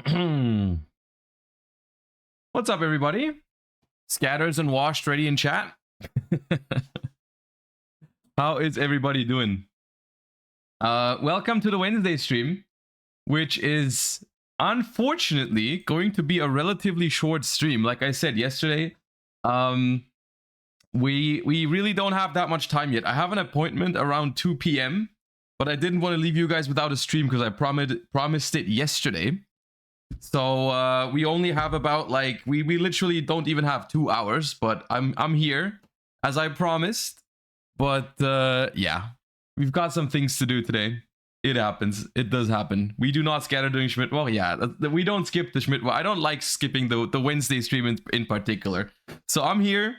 What's up, everybody? Scatters and washed ready in chat. How is everybody doing? Welcome to the Wednesday stream, which is unfortunately going to be a relatively short stream. Like I said yesterday, we really don't have that much time yet. I have an appointment around 2 p.m., but I didn't want to leave you guys without a stream because I promised it yesterday. So we only have about we literally don't even have 2 hours, but I'm here as I promised. But yeah, we've got some things to do today. It happens. It does happen. We do not scatter during Schmidt. Well, yeah, we don't skip the Schmidt. Well, I don't like skipping the Wednesday stream in particular. So I'm here.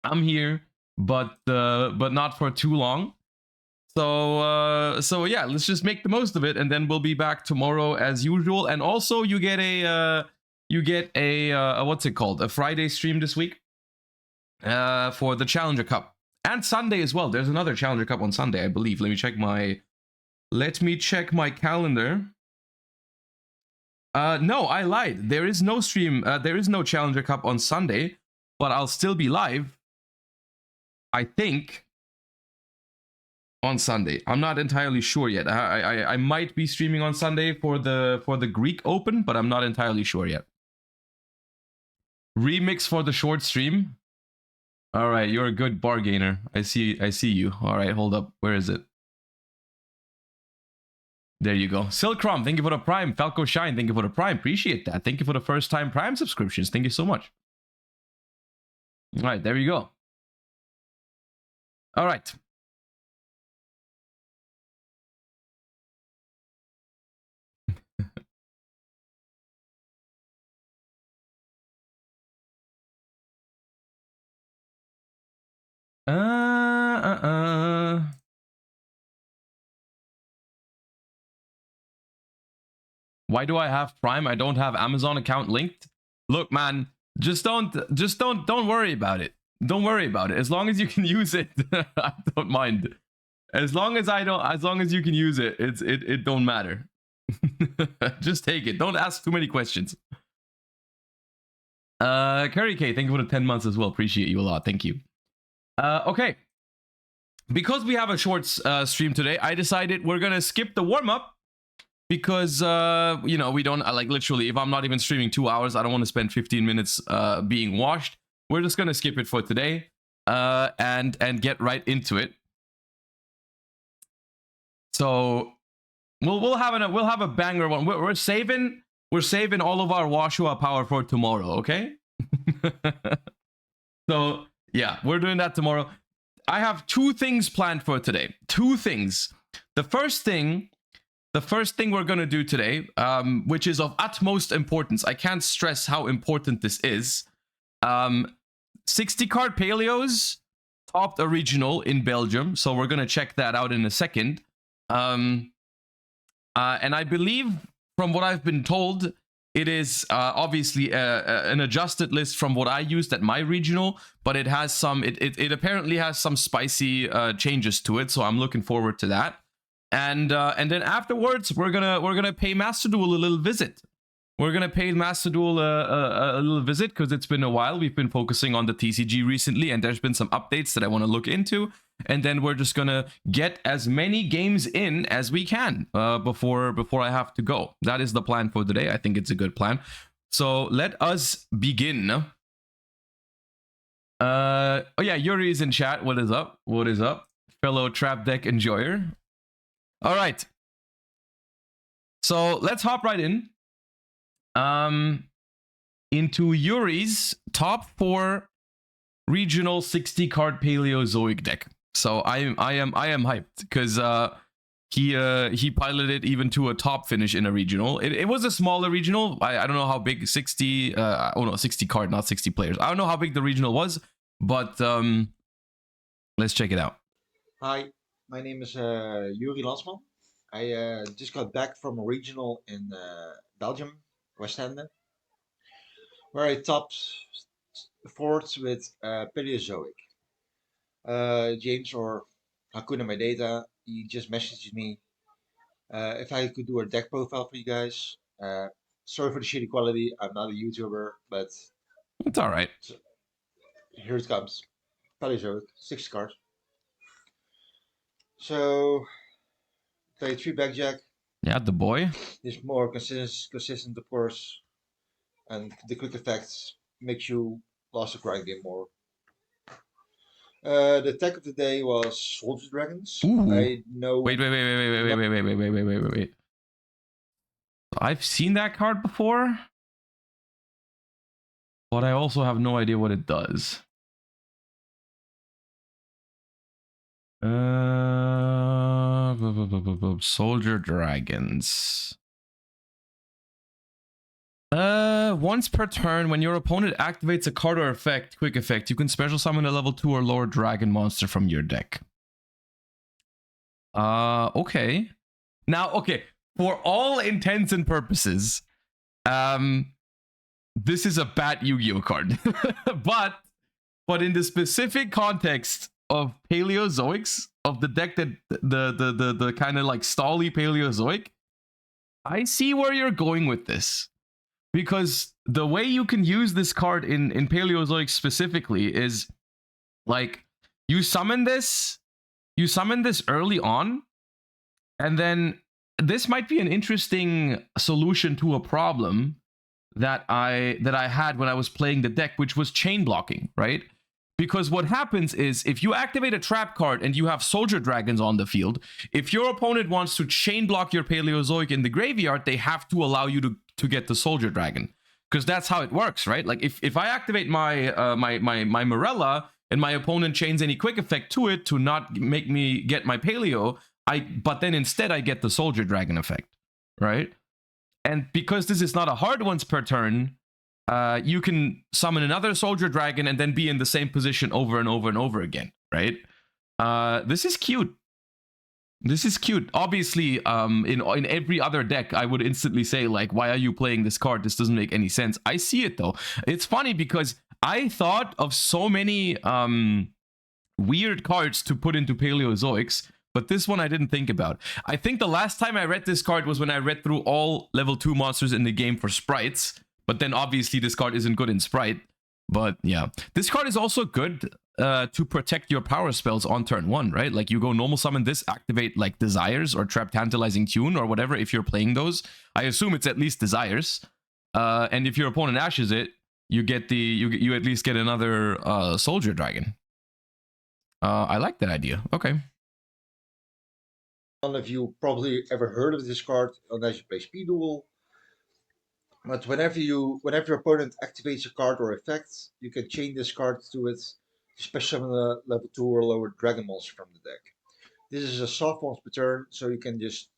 But not for too long. So yeah, let's just make the most of it, and then we'll be back tomorrow as usual. And also, you get a what's it called? A Friday stream this week for the Challenger Cup, and Sunday as well. There's another Challenger Cup on Sunday, I believe. Let me check my calendar. No, I lied. There is no stream. There is no Challenger Cup on Sunday, but I'll still be live, I think, on Sunday. I'm not entirely sure yet. I might be streaming on Sunday for the Greek Open, but I'm not entirely sure yet. Remix for the short stream. All right, you're a good bargainer. I see you. All right, hold up. Where is it? There you go. Silkrom, thank you for the Prime. Falco Shine, thank you for the Prime. Appreciate that. Thank you for the first time Prime subscriptions. Thank you so much. All right, there you go. All right. Why do I have Prime? I don't have Amazon account linked. Look, man, just don't worry about it. Don't worry about it. As long as you can use it, I don't mind. As long as you can use it, it don't matter. Just take it. Don't ask too many questions. Curry K, thank you for the 10 months as well. Appreciate you a lot. Thank you. Okay. Because we have a short stream today, I decided we're gonna skip the warm-up because you know, we don't literally, if I'm not even streaming 2 hours, I don't want to spend 15 minutes being washed. We're just gonna skip it for today and get right into it. So we'll have a banger one. We're saving all of our Washua power for tomorrow, okay? So yeah, we're doing that tomorrow. I have 2 things planned for today. 2 things. The first thing we're gonna do today, which is of utmost importance. I can't stress how important this is. 60 card Paleos topped a regional in Belgium, so we're gonna check that out in a second. And I believe, from what I've been told, it is obviously an adjusted list from what I used at my regional, but it has some. It apparently has some spicy changes to it, so I'm looking forward to that. And then afterwards, we're gonna pay Master Duel a little visit. We're gonna pay Master Duel a little visit because it's been a while. We've been focusing on the TCG recently, and there's been some updates that I want to look into. And then we're just gonna get as many games in as we can before I have to go. That is the plan for today. I think it's a good plan. So let us begin. Oh yeah, Yuri is in chat. What is up? What is up, fellow trap deck enjoyer? All right. So let's hop right in. Into Yuri's top 4 regional 60 card Paleozoic deck. So I am hyped because he piloted even to a top finish in a regional. It was a smaller regional. I don't know how big 60 60 card, not 60 players. I don't know how big the regional was, but let's check it out. Hi, my name is Yuri Lansman. I just got back from a regional in Belgium, Westende, where I topped 4th with Paleozoic. James or Hakuna Matata, he just messaged me if I could do a deck profile for you guys. Sorry for the shitty quality. I'm not a YouTuber, but It's all right. here it comes. Paleozoic, 6 cards. So play 3 backjack. Yeah, the boy. It's more consistent, of course, and the quick effects makes you last the grind game more. The attack of the day was Soldier Dragons. Ooh. I know. Wait. I've seen that card before, but I also have no idea what it does. Soldier Dragons. Once per turn, when your opponent activates a card or effect, quick effect, you can special summon a level 2 or lower dragon monster from your deck. Okay. Now, okay, for all intents and purposes, this is a bad Yu-Gi-Oh card. but in the specific context of Paleozoics, of the deck that the kind of like stally Paleozoic, I see where you're going with this. Because the way you can use this card in Paleozoic specifically is like you summon this early on, and then this might be an interesting solution to a problem that I had when I was playing the deck, which was chain blocking, right? Because what happens is if you activate a trap card and you have soldier dragons on the field, if your opponent wants to chain block your Paleozoic in the graveyard, they have to allow you to get the soldier dragon. Because that's how it works, right? Like if I activate my my Morella and my opponent chains any quick effect to it to not make me get my Paleo, but then instead I get the soldier dragon effect, right? And because this is not a hard once per turn, you can summon another soldier dragon and then be in the same position over and over and over again, right? This is cute. This is cute. Obviously, in every other deck, I would instantly say, like, why are you playing this card? This doesn't make any sense. I see it, though. It's funny because I thought of so many weird cards to put into Paleozoics, but this one I didn't think about. I think the last time I read this card was when I read through all level 2 monsters in the game for sprites. But then obviously this card isn't good in Sprite. But yeah, this card is also good to protect your power spells on turn 1, right? Like you go normal summon this, activate like Desires or Trap Tantalizing Tune or whatever if you're playing those. I assume it's at least Desires. And if your opponent ashes it, you get you at least get another Soldier Dragon. I like that idea. Okay. None of you probably ever heard of this card unless you play Speed Duel. But whenever your opponent activates a card or effect, you can chain this card to it to special summon a level 2 or lower dragon monster from the deck. This is a soft once per turn, so you can just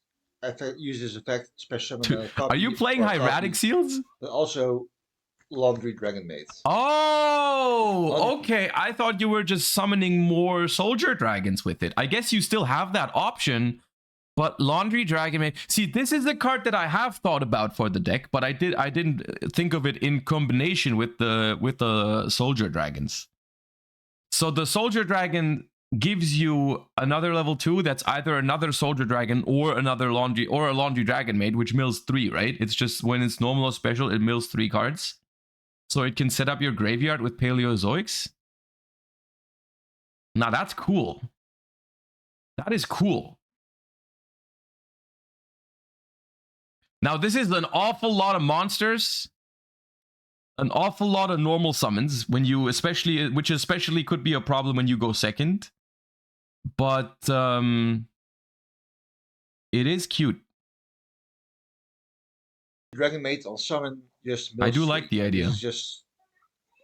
use this effect, special summon a copy. Are you playing Hieratic Seals? But also Laundry Dragon Maid. Oh, okay. I thought you were just summoning more soldier dragons with it. I guess you still have that option. But Laundry Dragon Maid. See, this is the card that I have thought about for the deck, but I didn't think of it in combination with the soldier dragons. So the soldier dragon gives you another level 2 that's either another soldier dragon or another laundry or a Laundry Dragon Maid, which mills 3, right? It's just when it's normal or special, it mills 3 cards. So it can set up your graveyard with Paleozoics. Now that's cool. That is cool. Now, this is an awful lot of monsters, an awful lot of normal summons when you which especially could be a problem when you go second. But it is cute. Dragon Maid on summon just. I do like the idea. It's just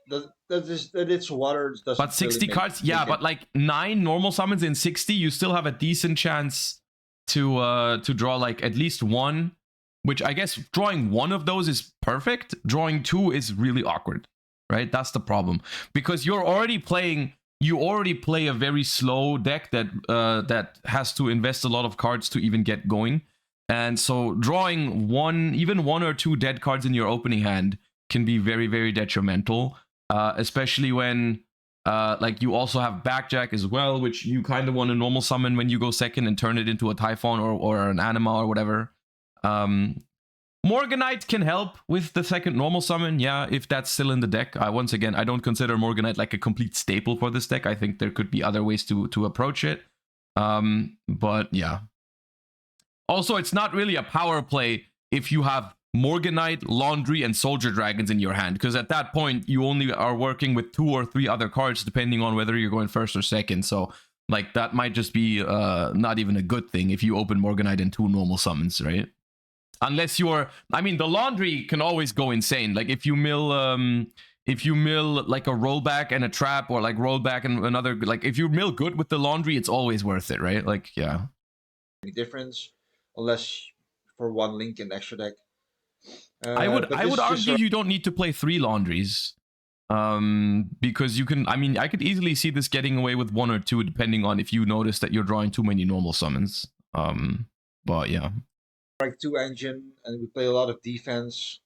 that it's water. But 60 cards, yeah. But like 9 normal summons in 60, you still have a decent chance to draw like at least one. Which I guess drawing one of those is perfect. Drawing 2 is really awkward, right? That's the problem. Because you already play a very slow deck that has to invest a lot of cards to even get going. And so drawing even one or 2 dead cards in your opening hand can be very, very detrimental. Especially when like you also have Backjack as well, which you kind of want to normal summon when you go second and turn it into a Typhon or an Anima or whatever. Morganite can help with the second normal summon, yeah, if that's still in the deck. Once again, I don't consider Morganite like a complete staple for this deck. I think there could be other ways to approach it. But yeah. Also, it's not really a power play if you have Morganite, Laundry, and Soldier Dragons in your hand, because at that point, you only are working with 2 or 3 other cards, depending on whether you're going first or second. So, like, that might just be not even a good thing if you open Morganite and 2 normal summons, right? Unless you're, I mean, the Laundry can always go insane. Like if you mill like a rollback and a trap, or like rollback and another, like if you mill good with the Laundry, it's always worth it, right? Like, yeah. Any difference, unless for 1 link in the extra deck. I would argue you don't need to play 3 Laundries. Because you can, I mean, I could easily see this getting away with 1 or 2, depending on if you notice that you're drawing too many normal summons. But yeah. Like 2 engine, and we play a lot of defense.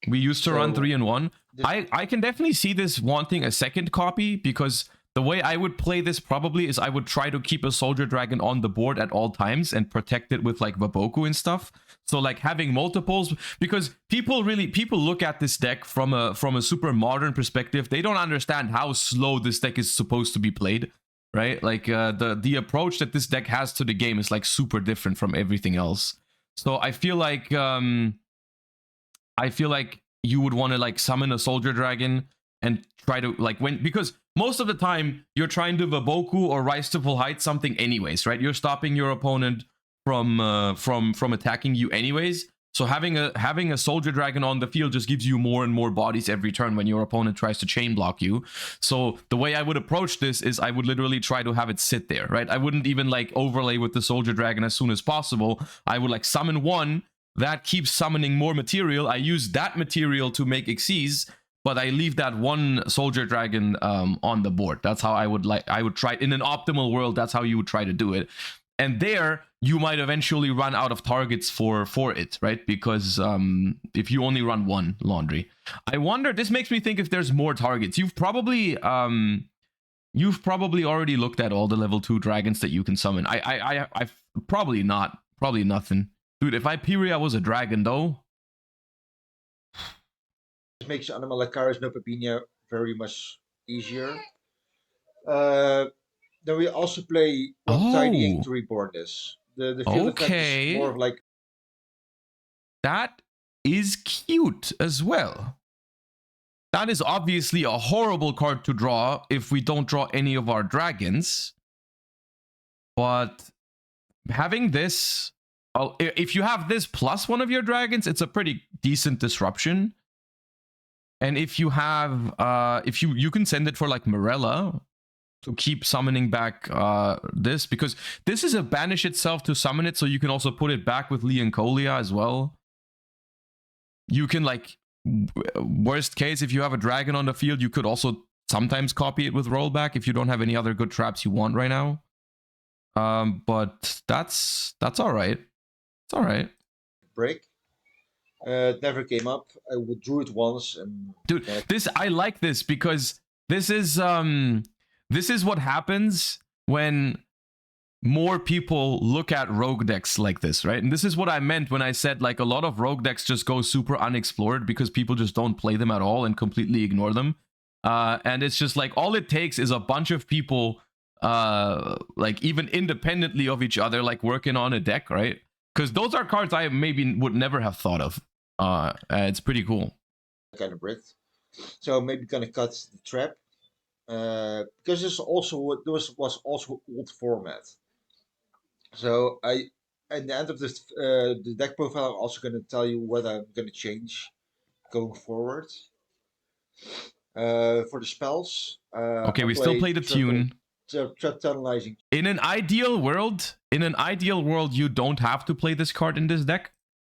We used to run 3 and 1. I can definitely see this wanting a second copy, because the way I would play this probably is I would try to keep a Soldier Dragon on the board at all times and protect it with like Vaboku and stuff. So like having multiples, because people look at this deck from a super modern perspective. They don't understand how slow this deck is supposed to be played, right? Like the approach that this deck has to the game is like super different from everything else. So I feel like you would want to like summon a Soldier Dragon and try to like because most of the time you're trying to Vaboku or Rise to Full Height something anyways, right? You're stopping your opponent from attacking you anyways. So having a Soldier Dragon on the field just gives you more and more bodies every turn when your opponent tries to chain block you. So the way I would approach this is I would literally try to have it sit there, right? I wouldn't even like overlay with the Soldier Dragon as soon as possible. I would like summon 1 that keeps summoning more material. I use that material to make Xyz, but I leave that 1 Soldier Dragon on the board. That's how I would try in an optimal world. That's how you would try to do it. And there, you might eventually run out of targets for it, right? Because if you only run 1 Laundry. I wonder, this makes me think if there's more targets. You've probably already looked at all the level 2 dragons that you can summon. I've probably not. Probably nothing. Dude, if Hyperia was a dragon, though... This makes Anomalakaris no Papinia very much easier. Then we also play Tiny Ink to reborn this. The field effect is more of like... That is cute as well. That is obviously a horrible card to draw if we don't draw any of our dragons. But having this... if you have this plus 1 of your dragons, it's a pretty decent disruption. And if you have... you can send it for like Morella to keep summoning back this, because this is a banish itself to summon it, so you can also put it back with Leoncolia as well. You can like, worst case, if you have a dragon on the field, you could also sometimes copy it with rollback if you don't have any other good traps you want right now. But that's all right. It's all right. Break. It never came up. I withdrew it once and... Dude, I like this because this is what happens when more people look at rogue decks like this, right? And this is what I meant when I said like a lot of rogue decks just go super unexplored because people just don't play them at all and completely ignore them. And it's just like all it takes is a bunch of people like even independently of each other like working on a deck, right? Because those are cards I maybe would never have thought of. It's pretty cool. Kind of bricked. So maybe gonna cut the trap. Because this was also old format. So at the end of this the deck profile, I'm also gonna tell you what I'm gonna change going forward. For the spells. Okay, we still play the tune. Trap tunnelizing. In an ideal world, you don't have to play this card in this deck.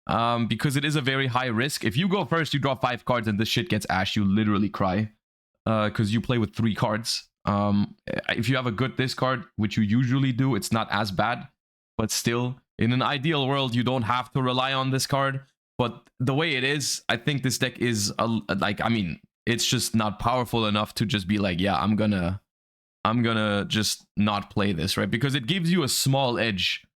Because it is a very high risk. If you go first, you draw 5 cards and this shit gets ashed, you literally cry. Because you play with 3 cards. If you have a good discard, which you usually do, it's not as bad. But still, in an ideal world, you don't have to rely on this card. But the way it is, I think this deck is it's just not powerful enough to just be like, yeah, I'm gonna just not play this, right? Because it gives you a small edge.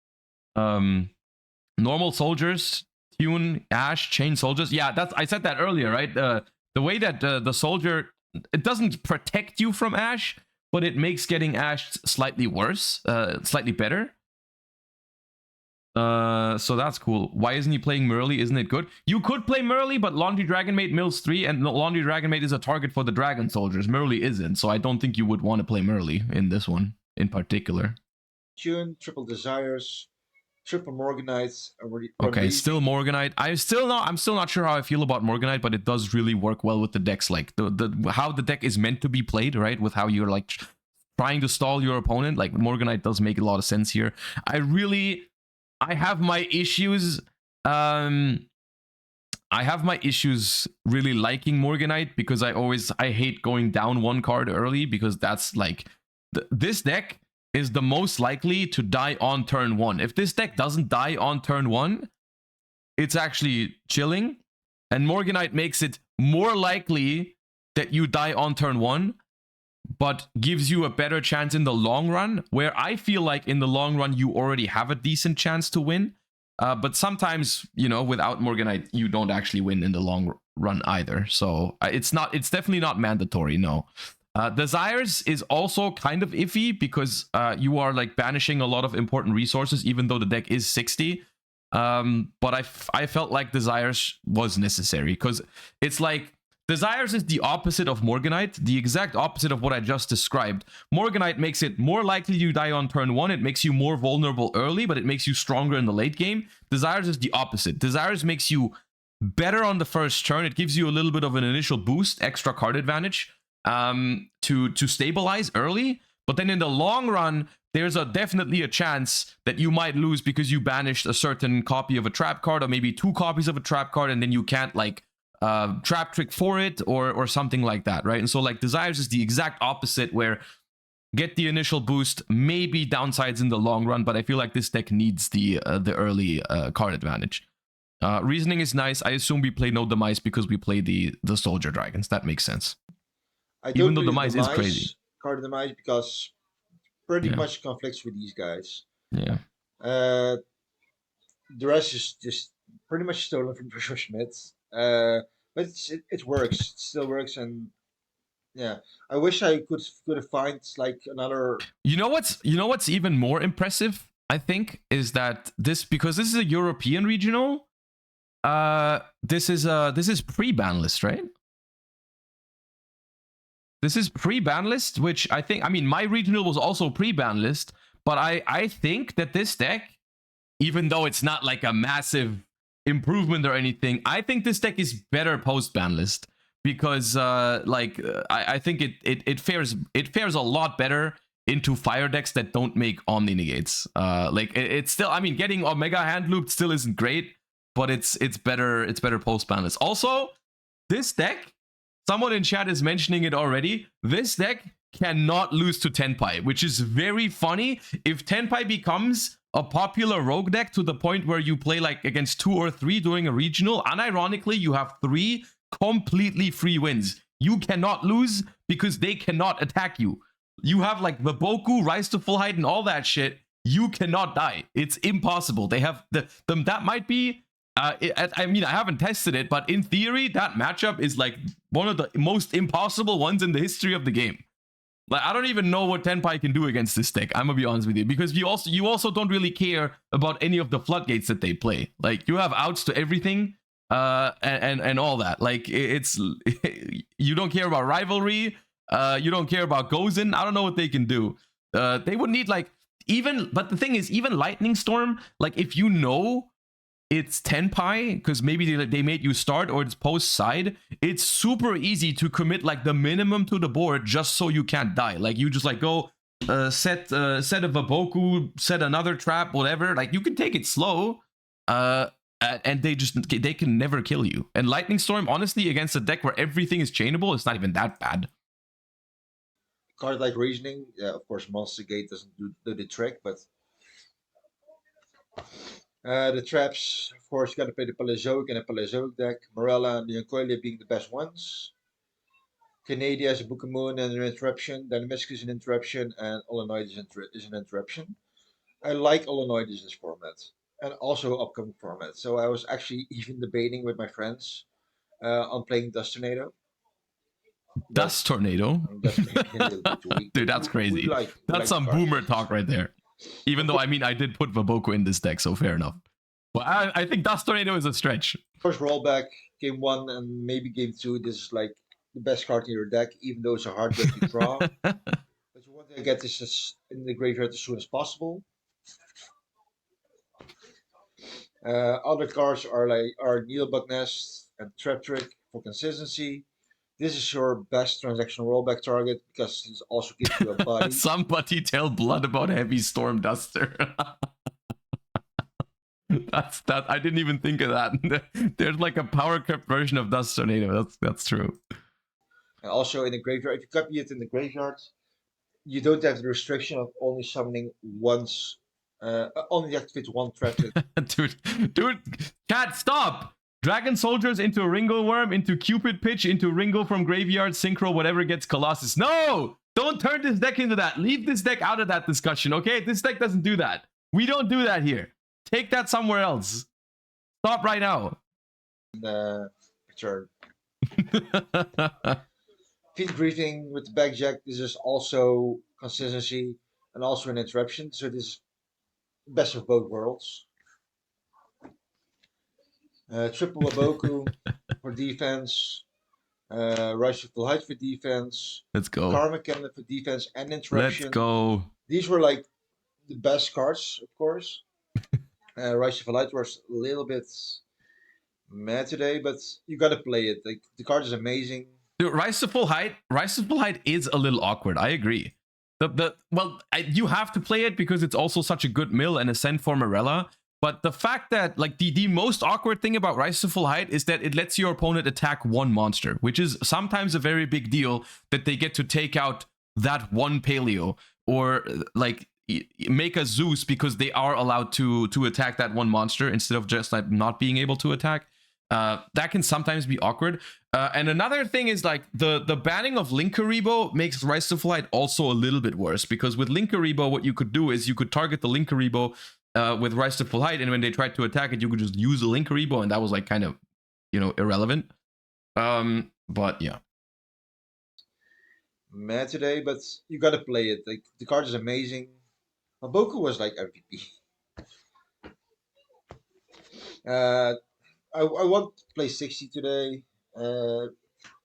Normal soldiers tune Ash, chain soldiers. Yeah, I said that earlier, right? The way that the soldier, it doesn't protect you from Ash, but it makes getting Ash slightly worse, slightly better. So that's cool. Why isn't he playing Merly? Isn't it good? You could play Merly, but Laundry Dragon Mate mills 3, and Laundry Dragon Mate is a target for the Dragon Soldiers. Merly isn't, so I don't think you would want to play Merly in this one in particular. Tune, triple desires, triple Morganites. Okay, still Morganite. I'm still not sure how I feel about Morganite, but it does really work well with the decks. Like the how the deck is meant to be played, right? With how you're like trying to stall your opponent. Like Morganite does make a lot of sense here. I have my issues. I have my issues really liking Morganite because I hate going down one card early, because that's like this deck is the most likely to die on turn 1. If this deck doesn't die on turn 1, it's actually chilling, and Morganite makes it more likely that you die on turn 1, but gives you a better chance in the long run, where I feel like in the long run you already have a decent chance to win. But sometimes, you know, without Morganite, you don't actually win in the long run either. So it's definitely not mandatory, no. Desires is also kind of iffy, because you are like banishing a lot of important resources, even though the deck is 60. But I felt like Desires was necessary, because it's like, Desires is the opposite of Morganite, the exact opposite of what I just described. Morganite makes it more likely you die on turn 1. It makes you more vulnerable early, but it makes you stronger in the late game. Desires is the opposite. Desires makes you better on the first turn. It gives you a little bit of an initial boost, extra card advantage, to stabilize early. But then in the long run, there's definitely a chance that you might lose because you banished a certain copy of a trap card, or maybe 2 copies of a trap card, and then you can't like trap trick for it, or something like that, right? And so like Desires is the exact opposite, where get the initial boost, maybe downsides in the long run, but I feel like this deck needs the early card advantage. Reasoning is nice. I assume we play no Demise because we play the Soldier Dragons. That makes sense. I Even don't though play Demise is crazy. Card Demise, because pretty much conflicts with these guys. Yeah. The rest is just pretty much stolen from Schmidt. But it works. It still works, and yeah, I wish I could find like another. You know what's even more impressive, I think, is that because this is a European regional. This is pre-ban list, right? This is pre-ban list, which I think, I mean, my regional was also pre-ban list, but I think that this deck, even though it's not like a massive improvement or anything, I think this deck is better post-ban list, because I think it fares a lot better into fire decks that don't make Omni negates. It's still, I mean, getting Omega hand looped still isn't great, but it's better post-ban list. Also, this deck, someone in chat is mentioning it already, this deck cannot lose to Tenpai, which is very funny. If Tenpai becomes a popular rogue deck to the point where you play like against 2 or 3 during a regional, unironically, you have 3 completely free wins. You cannot lose because they cannot attack you. You have like the Boku, Rise to Full Height, and all that shit. You cannot die. It's impossible. They have that might be. I mean, I haven't tested it, but in theory, that matchup is like one of the most impossible ones in the history of the game. Like, I don't even know what Tenpai can do against this deck. I'm gonna be honest with you, because you also don't really care about any of the floodgates that they play. Like, you have outs to everything, and all that. Like, it's you don't care about rivalry. You don't care about Gozen. I don't know what they can do. They would need like but the thing is, even Lightning Storm, like if you know it's Tenpai, because maybe they made you start, or it's post side, it's super easy to commit like the minimum to the board just so you can't die. Like, you just like go set a Vaboku, set another trap, whatever. Like, you can take it slow, and they can never kill you. And Lightning Storm, honestly, against a deck where everything is chainable, it's not even that bad. Card like Reasoning, yeah, of course, Monster Gate doesn't do the trick, but the traps, of course, you got to play the Paleozoic and a Paleozoic deck. Morella and the Ancoilia being the best ones. Canadia is a Book of Moon and an interruption. Dynamiscus is an interruption, and Olenoid is an interruption. I like Olenoid in this format. and also upcoming formats. So I was actually even debating with my friends on playing Dust Tornado. But Dust Tornado? Dust Tornado a little bit too weak. Dude, that's crazy. We That's like the some card. boomer talk right there. Even though, I mean, I did put Vaboku in this deck, so fair enough. Well, I think Dust Tornado is a stretch. First rollback, game 1 and maybe game 2, this is like the best card in your deck, even though it's a hard deck to draw. But you want to get this in the graveyard as soon as possible. Other cards are Needlebug Nest and Trap Trick for consistency. This is your best transactional rollback target because it also gives you a body. Somebody tell Blood about Heavy Storm Duster. That I didn't even think of that. There's like a power crept version of Dust Tornado. That's true. And also in the graveyard, if you copy it in the graveyard, you don't have the restriction of only summoning once, only activate one trap. dude, chat, stop! Dragon Soldiers into Ringo Worm, into Cupid Pitch, into Ringo from Graveyard, Synchro, whatever gets Colossus. No! Don't turn this deck into that. Leave this deck out of that discussion, okay? This deck doesn't do that. We don't do that here. Take that somewhere else. Stop right now. Return. Feed Greeting with the Backjack. This is also consistency and also an interruption. So this is best of both worlds. Triple Waboku for defense. Rise to Full Height for defense. Let's go. Karma Cannon for defense and interruption. Let's go. These were like the best cards, of course. Rise to Full Height was a little bit mad today, but you gotta play it. Like the card is amazing. Dude, Rise to Full Height is a little awkward. I agree. You have to play it because it's also such a good mill and ascent for Morella. But the fact that like the most awkward thing about Rise to Full Height is that it lets your opponent attack one monster, which is sometimes a very big deal that they get to take out that one Paleo or like make a Zeus because they are allowed to attack that one monster instead of just like not being able to attack. That can sometimes be awkward. And another thing is like the banning of Linkaribo makes Rise to Full Height also a little bit worse because with Linkaribo, what you could do is you could target the Linkaribo with Rise to Full Height, and when they tried to attack it, you could just use the Linkaribo, and that was like kind of, irrelevant. But yeah. Mad today, but you gotta play it. Like the card is amazing. Maboku was like MVP. I want to play 60 today.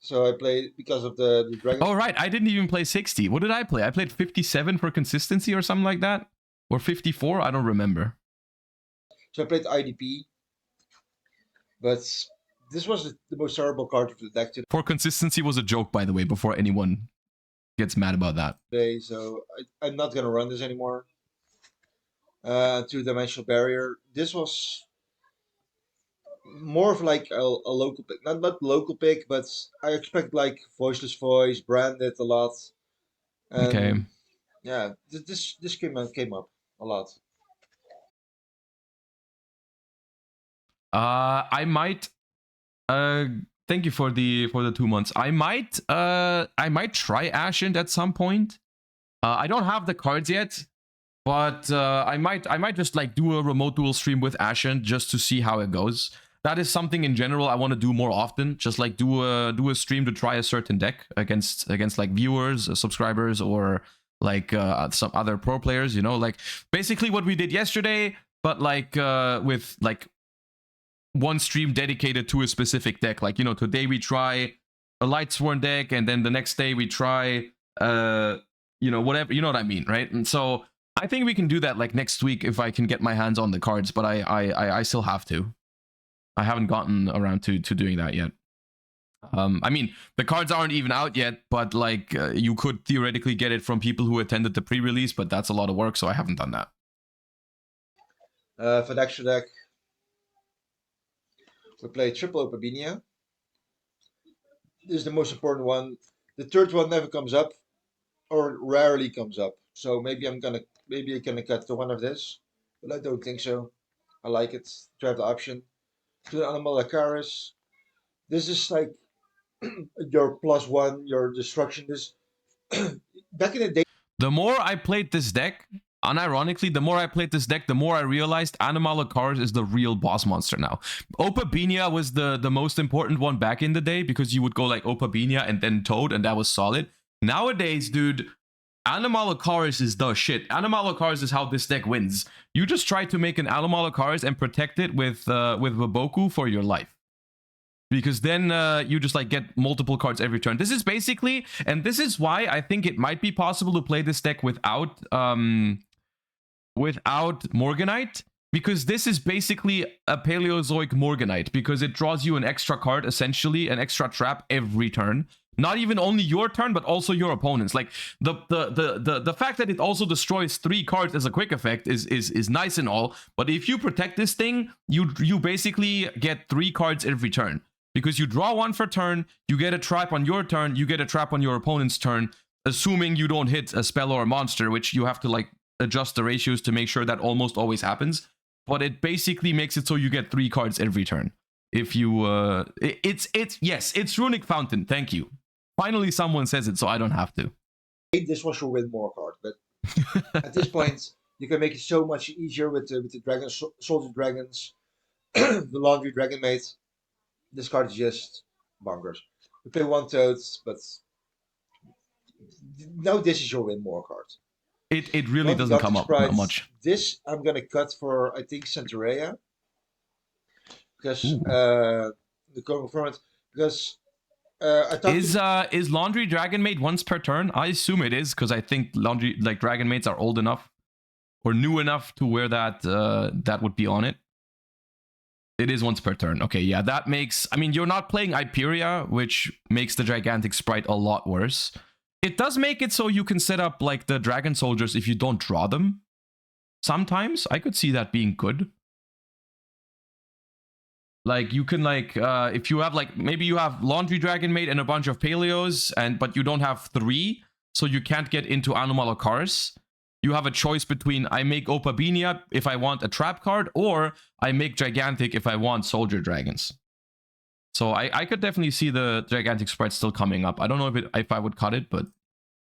So I played because of the Dragon. Oh, right. I didn't even play 60. What did I play? I played 57 for consistency or something like that. Or 54? I don't remember. So I played IDP. But this was the most terrible card of the deck today. For consistency was a joke, by the way, before anyone gets mad about that. So I'm not going to run this anymore. Two-dimensional barrier. This was more of like a local pick. Not local pick, but I expect like Voiceless Voice, branded a lot. And okay. Yeah, this came up a lot. I might thank you for the 2 months. I might try Ascent at some point. I don't have the cards yet, but I might just like do a remote duel stream with Ascent just to see how it goes. That is something in general I want to do more often. Just like do a stream to try a certain deck against like viewers, subscribers, or like some other pro players. Like basically what we did yesterday, but like with like one stream dedicated to a specific deck. Like today we try a Lightsworn deck, and then the next day we try whatever. You know what I mean, right? And so I think we can do that like next week if I can get my hands on the cards. But I still have to. I haven't gotten around to doing that yet. I mean, the cards aren't even out yet, but like you could theoretically get it from people who attended the pre-release, but that's a lot of work, so I haven't done that. For the extra deck, we play triple Opabinia. This is the most important one. The third one never comes up, or rarely comes up. So maybe I'm gonna cut to one of this, but I don't think so. I like it to have the option. To the Animal Acaris. This is like your +1, your destruction. This back in the day. The more I played this deck, Unironically, the more I played this deck, the more I realized Animalocars is the real boss monster now. Opabinia was the most important one back in the day because you would go like Opabinia and then Toad, and that was solid. Nowadays, dude, Animalocars is the shit. Animalocars is how this deck wins. You just try to make an Animalocars and protect it with Waboku for your life. Because then you just like get multiple cards every turn. This is basically, and this is why I think it might be possible to play this deck without Morganite, because this is basically a Paleozoic Morganite, because it draws you an extra card, essentially an extra trap every turn. Not even only your turn, but also your opponent's. Like the fact that it also destroys 3 cards as a quick effect is nice and all, but if you protect this thing, you basically get 3 cards every turn. Because you draw 1 for turn, you get a trap on your turn, you get a trap on your opponent's turn, assuming you don't hit a spell or a monster, which you have to like adjust the ratios to make sure that almost always happens. But it basically makes it so you get 3 cards every turn. If you, yes, it's Runick Fountain, thank you. Finally someone says it, so I don't have to. This was your win more card, but at this point, you can make it so much easier with the dragons, soldier dragons, the laundry dragon mate. This card is just bonkers. You play 1 Toad, but now this is your win more card. It really doesn't come up that much. This I'm gonna cut for, I think, Centaurea, because the current format, because I thought is Laundry Dragon Mate once per turn? I assume it is, because I think Laundry Dragon Mates are old enough or new enough to where that that would be on it. It is once per turn. Okay, yeah, that makes... I mean, you're not playing Hyperia, which makes the Gigantic Sprite a lot worse. It does make it so you can set up, like, the Dragon Soldiers if you don't draw them. Sometimes. I could see that being good. Like, you can, like, if you have, like, maybe you have Laundry Dragon Mate and a bunch of Paleos, but you don't have 3, so you can't get into Animalocars. You have a choice between I make Opabinia if I want a trap card, or I make Gigantic if I want Soldier Dragons. So I could definitely see the Gigantic Sprite still coming up. I don't know if I would cut it, but...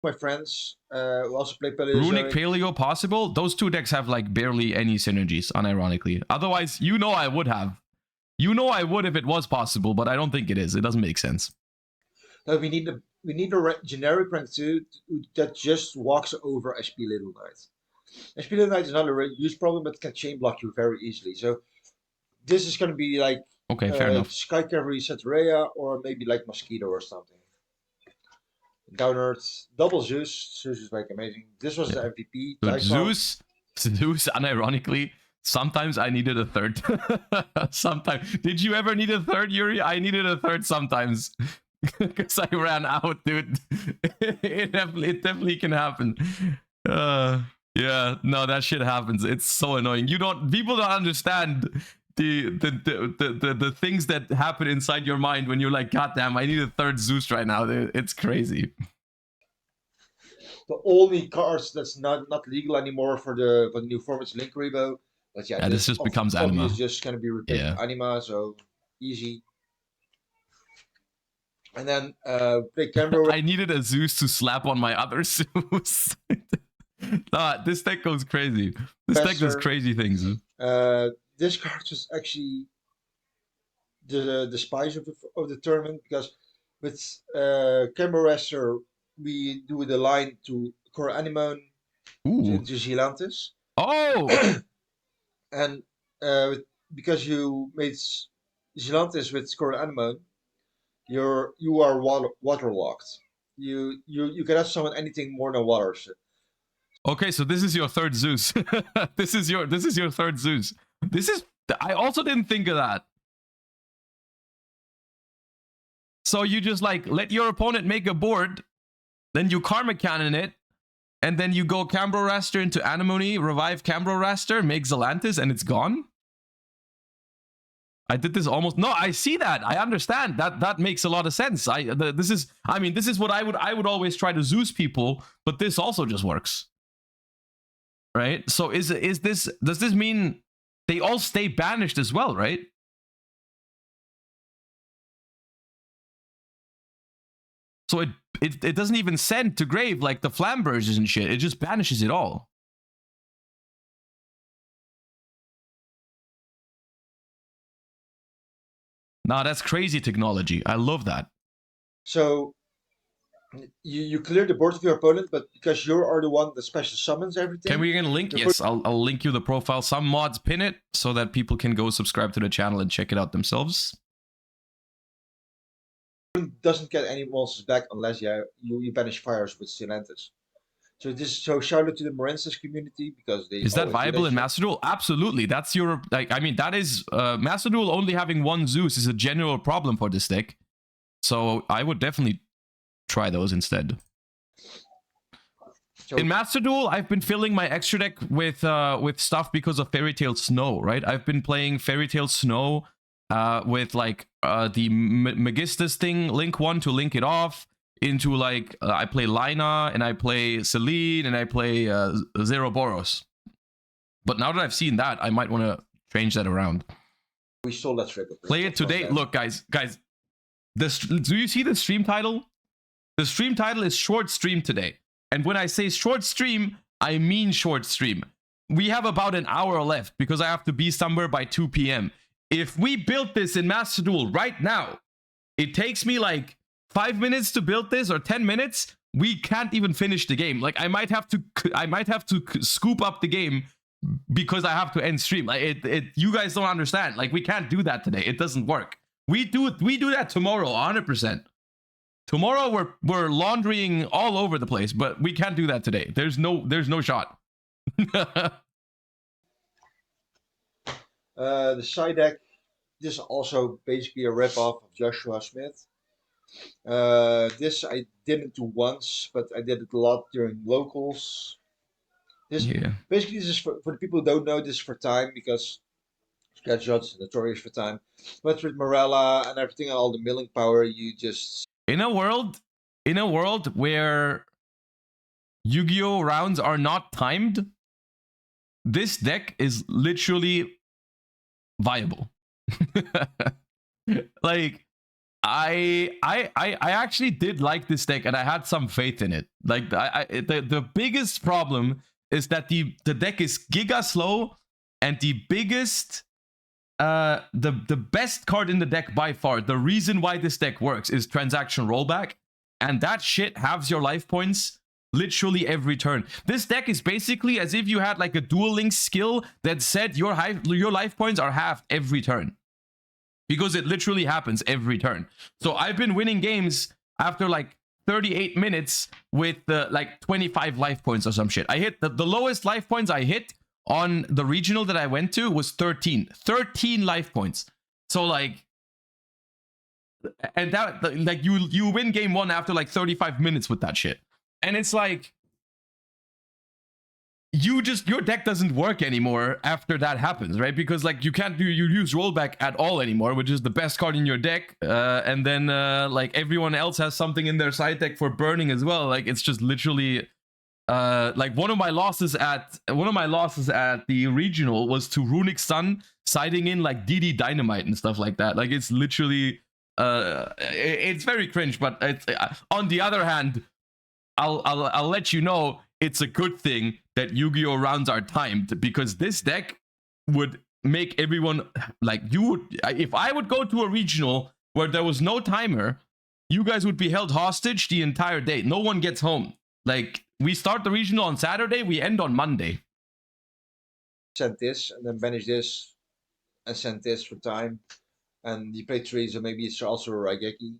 My friends who also play Paleozoic. Runick Paleo possible? Those 2 decks have like barely any synergies, unironically. Otherwise, you know I would have. You know I would if it was possible, but I don't think it is. It doesn't make sense. No, we need a generic rank 2 that just walks over SP Little Knight. SP Little Knight is not a use problem, but can chain block you very easily. So this is going to be like okay, fair enough. Sky Cavalry Centaurea, or maybe like Mosquito or something. Down Earth, double Zeus. Zeus is like amazing. This was the MVP. Dude, Zeus, unironically, sometimes I needed a third. Sometimes. Did you ever need a third, Yuri? I needed a third sometimes. Because I ran out, dude. It definitely can happen. Yeah, no, that shit happens. It's so annoying. People don't understand the things that happen inside your mind when you're like, God damn, I need a third Zeus right now. It's crazy. The only cards that's not legal anymore for the new format is Link Rebo. But yeah, this just becomes Anima. It's just gonna be replaced Anima, so easy. And then play Camera. I needed a Zeus to slap on my other Zeus. This deck goes crazy. This deck does crazy things. This card was actually the spice of the tournament, because with Camera Wrestler we do the line to Core Anemone to Zilantis. Oh! And because you made Zilantis with Core Anemone, you are waterlocked. You cannot summon anything more than water. Okay, so this is your third Zeus. This is your third Zeus. I also didn't think of that. So you just like let your opponent make a board, then you Karma Cannon it, and then you go Cambro Raster into Anemone, revive Cambro Raster, make Zelantis, and it's gone? I did this almost... No, I see that. I understand. That makes a lot of sense. This is what I would always try to Zeus people, but this also just works. Right? So does this mean they all stay banished as well, right? So it doesn't even send to grave like the Flamberges and shit. It just banishes it all. Nah, that's crazy technology. I love that. So you clear the board of your opponent, but because you are the one that special summons everything. Can we get a link? your Yes, I'll link you the profile. Some mods pin it so that people can go subscribe to the channel and check it out themselves. opponent doesn't get any monsters back unless you banish fires with Silentis. So shout out to the Morensis community because they Is that always do viable in shit. Master Duel? Absolutely. That's your like. I mean, that is Master Duel only having one Zeus is a general problem for this deck. So I would definitely try those instead. So In Master Duel, I've been filling my extra deck with stuff because of Fairy Tale Snow, right? I've been playing Fairy Tale Snow with like the Megistus thing, link 1 to link it off, into like I play Lina and I play Celine and I play Zeroboros. But now that I've seen that, I might want to change that around. we stole that trick. Play it today. Look, guys, do you see the stream title? The stream title is short stream today. And when I say short stream, I mean short stream. We have about an hour left because I have to be somewhere by 2 p.m. If we built this in Master Duel right now, it takes me like 5 minutes to build this or 10 minutes. We can't even finish the game. Like I might have to scoop up the game because I have to end stream. Like you guys don't understand. Like we can't do that today. It doesn't work. We do that tomorrow, 100%. Tomorrow we're laundering all over the place, but we can't do that today. There's no shot. The side deck, this is also basically a rip-off of Joshua Schmidt. This I didn't do once, but I did it a lot during locals. This basically this is for the people who don't know, this is for time because Scatshot's is notorious for time. But with Morella and everything and all the milling power, you just in a world where Yu-Gi-Oh rounds are not timed, this deck is literally viable. Like I actually did like this deck and I had some faith in it. Like the biggest problem is that the deck is giga slow, and the biggest the best card in the deck by far, the reason why this deck works, is transaction rollback, and that shit halves your life points literally every turn. This deck is basically as if you had like a Duel Links skill that said your life points are halved every turn, because it literally happens every turn. So I've been winning games after like 38 minutes with like 25 life points or some shit. I hit the lowest life points I hit on the regional that I went to was 13 life points. So like, and that like you win game 1 after like 35 minutes with that shit. And it's like, your deck doesn't work anymore after that happens, right? Because like you use rollback at all anymore, which is the best card in your deck. And then like everyone else has something in their side deck for burning as well. Like it's just literally like one of my losses at the regional was to Runick Sun siding in like DD Dynamite and stuff like that. Like it's literally it's very cringe, but it's, on the other hand, I'll let you know it's a good thing that Yu-Gi-Oh rounds are timed, because this deck would make everyone like if I would go to a regional where there was no timer, you guys would be held hostage the entire day. No one gets home. Like we start the regional on Saturday, we end on Monday. send this and then banish this and send this for time. And you play 3, so maybe it's also a Raigeki.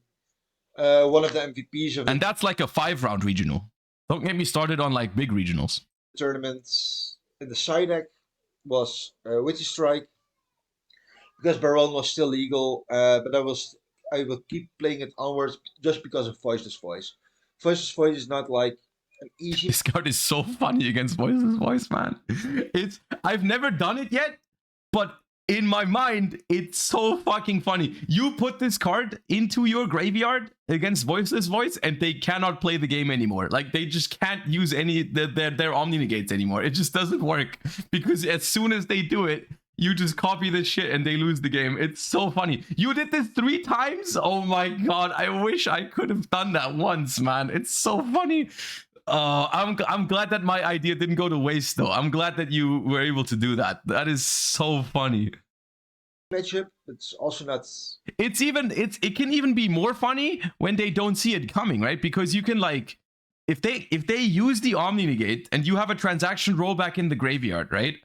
One of the MVPs of and that's like a 5-round regional. Don't get me started on like big regionals. Tournaments in the side deck was Witchy Strike, because Baron was still legal, but I will keep playing it onwards just because of Voiceless Voice. Voiceless Voice is not like an easy. This card is so funny against Voiceless Voice, man. I've never done it yet, but in my mind, it's so fucking funny. You put this card into your graveyard against Voiceless Voice, and they cannot play the game anymore. Like, they just can't use any their Omni Negates anymore. It just doesn't work, because as soon as they do it, you just copy this shit and they lose the game. It's so funny. You did this 3 times? Oh my god, I wish I could have done that once, man. It's so funny. I'm glad that my idea didn't go to waste, though. I'm glad that you were able to do that. That is so funny. matchup. It's also not. It can even be more funny when they don't see it coming, right? Because you can like if they use the Omni Negate and you have a transaction rollback in the graveyard, right?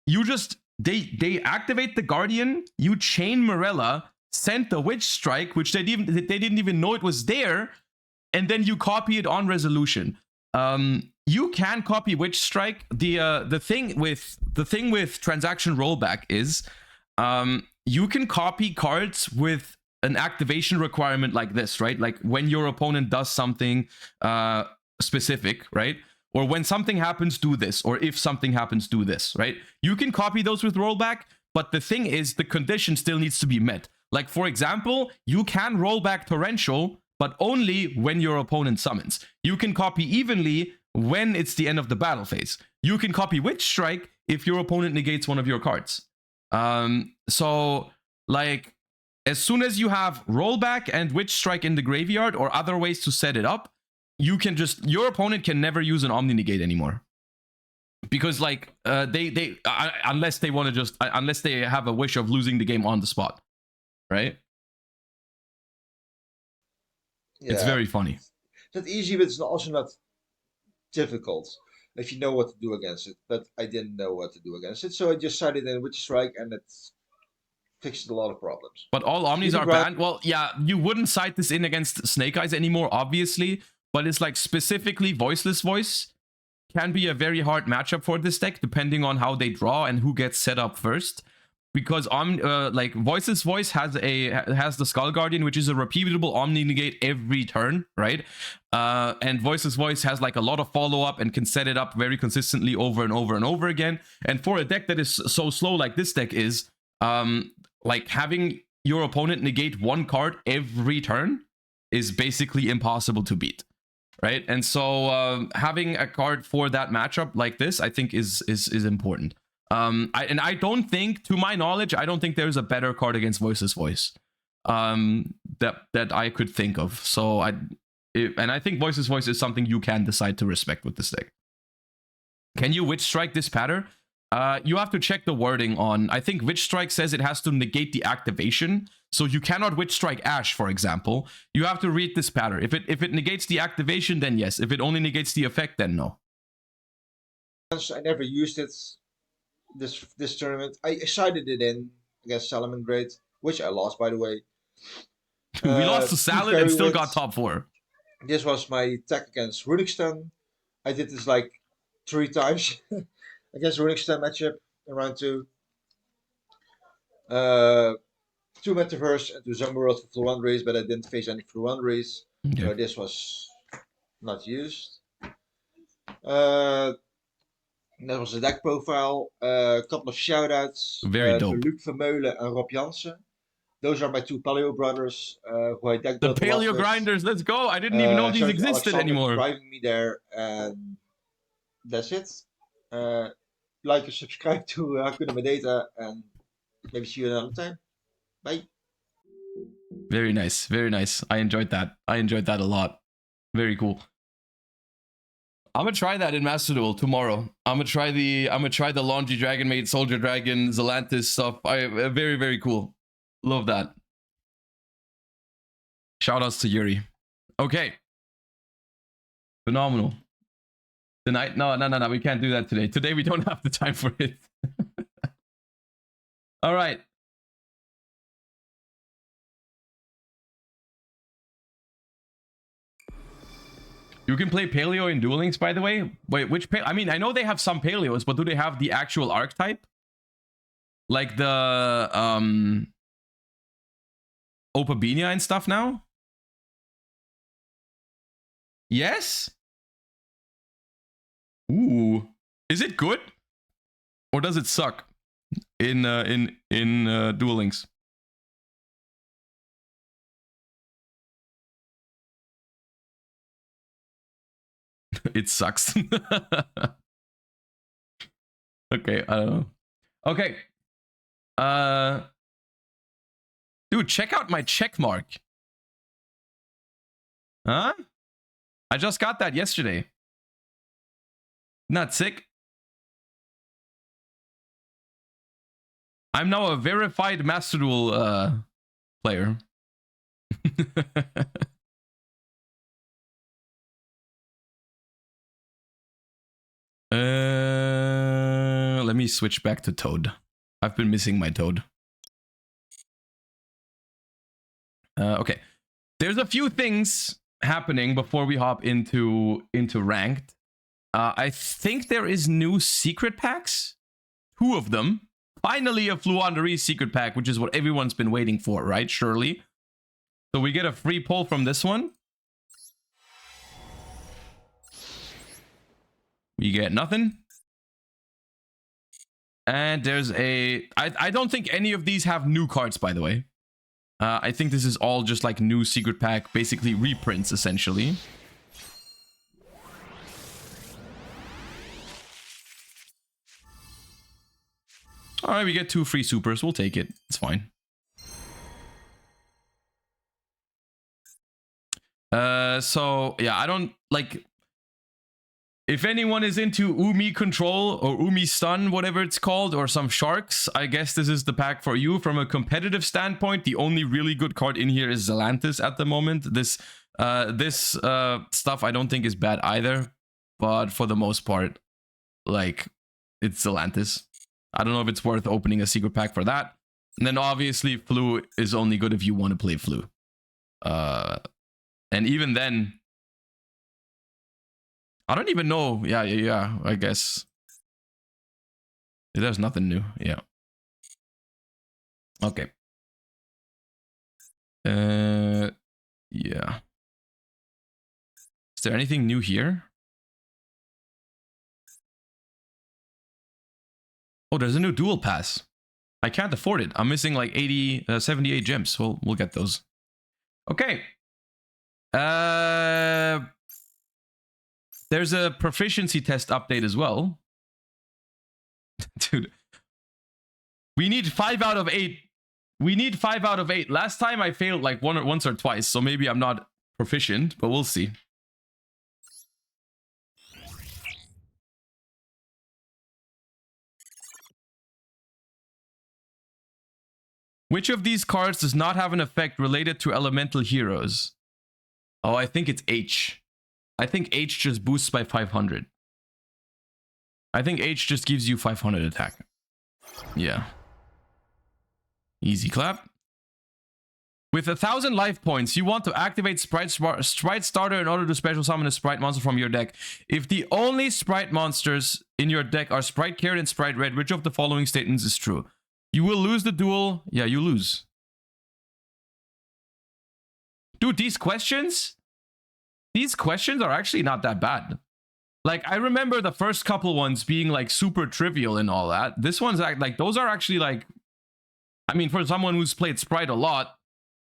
You just they activate the Guardian, you chain Morella, send the Witch Strike, which they didn't even know it was there, and then you copy it on resolution. You can copy Witch Strike. The thing with transaction rollback is you can copy cards with an activation requirement like this, right? Like when your opponent does something specific, right? Or when something happens, do this. Or if something happens, do this, right? You can copy those with rollback, but the thing is, the condition still needs to be met. Like, for example, you can roll back Torrential, but only when your opponent summons. You can copy evenly when it's the end of the battle phase. You can copy Witch Strike if your opponent negates one of your cards. So, like, as soon as you have rollback and Witch Strike in the graveyard or other ways to set it up, you can just, your opponent can never use an Omni Negate anymore. Because like unless they want to just unless they have a wish of losing the game on the spot, right? Yeah. It's very funny. It's not easy, but it's also not difficult if you know what to do against it. But I didn't know what to do against it, so I just sided in Witch Strike, and it fixed a lot of problems. But all Omnis are banned. Well, yeah, you wouldn't side this in against Snake Eyes anymore, obviously. But it's like specifically Voiceless Voice can be a very hard matchup for this deck, depending on how they draw and who gets set up first. Because like Voiceless Voice has the Skull Guardian, which is a repeatable Omni Negate every turn, right? And Voiceless Voice has like a lot of follow up and can set it up very consistently over and over and over again. And for a deck that is so slow like this deck is, like having your opponent negate one card every turn is basically impossible to beat. Right, and so having a card for that matchup like this, I think, is important. I don't think, to my knowledge, I don't think there's a better card against Voiceless Voice that I could think of. So and I think Voiceless Voice is something you can decide to respect with this deck. Can you Witch Strike this pattern? You have to check the wording on. I think Witch Strike says it has to negate the activation. So you cannot Witch Strike Ash, for example. You have to read this pattern. If it negates the activation, then yes. If it only negates the effect, then no. I never used it this tournament. I sided it in against Salamangreat, which I lost, by the way. We lost to Salad and still got top 4. This was my tech against Runick Stun. I did this like 3 times against Runick Stun matchup in round 2. 2 Metaverse and 2 Zombie World for full 1 race, but I didn't face any full 1 race. Okay. So this was not used. That was the deck profile. A couple of shoutouts. Very dope. Luc Vermeulen and Rob Jansen. Those are my 2 Paleo brothers who I deck built. The Paleo Grinders, let's go. I didn't even know these existed anymore. Driving me there, and that's it. Like and subscribe to Hakuna Matata, and maybe see you another time. Bye. Very nice, very nice. I enjoyed that. I enjoyed that a lot. Very cool. I'm gonna try that in Master Duel tomorrow. I'm gonna try the Laundry Dragon Maid, Soldier Dragon, Zelantis stuff. Very, very cool. Love that. Shoutouts to Yuri. Okay. Phenomenal. Tonight, no, we can't do that today. Today we don't have the time for it. All right. You can play Paleo in Duel Links, by the way. Wait, which I mean, I know they have some Paleos, but do they have the actual archetype? Like the Opabinia and stuff now? Yes? Ooh. Is it good? Or does it suck in Duel Links? It sucks. Okay, I don't know. Okay. Dude, check out my check mark. Huh? I just got that yesterday. Not sick. I'm now a verified Master Duel player. Let me switch back to Toad. I've been missing my Toad. Okay. There's a few things happening before we hop into ranked. I think there is new secret packs. 2 of them. Finally a Fluanderie secret pack, which is what everyone's been waiting for, right? Surely. So we get a free pull from this one. We get nothing. And there's a... I don't think any of these have new cards, by the way. I think this is all just like new secret pack, basically reprints, essentially. Alright, we get 2 free supers. We'll take it. It's fine. So, yeah, I don't... like... If anyone is into Umi Control or Umi Stun, whatever it's called, or some Sharks, I guess this is the pack for you. From a competitive standpoint, the only really good card in here is Zelantis at the moment. This stuff I don't think is bad either, but for the most part, like, it's Zelantis. I don't know if it's worth opening a secret pack for that. And then obviously Flu is only good if you want to play Flu. And even then, I don't even know. Yeah, I guess. There's nothing new. Yeah. Okay. Yeah. Is there anything new here? Oh, there's a new dual pass. I can't afford it. I'm missing like 78 gems. We'll get those. Okay. There's a proficiency test update as well. Dude. We need 5 out of 8. We need 5 out of 8. Last time I failed like once or twice, so maybe I'm not proficient, but we'll see. Which of these cards does not have an effect related to elemental heroes? Oh, I think it's H. I think H just boosts by 500. I think H just gives you 500 attack. Yeah. Easy clap. With 1,000 life points, you want to activate Sprite Starter in order to special summon a Sprite monster from your deck. If the only Sprite monsters in your deck are Sprite Carrot and Sprite Red, which of the following statements is true? You will lose the duel. Yeah, you lose. Dude, these questions are actually not that bad. Like, I remember the first couple ones being like super trivial and all that. This one's like, those are actually like, I mean, for someone who's played Sprite a lot,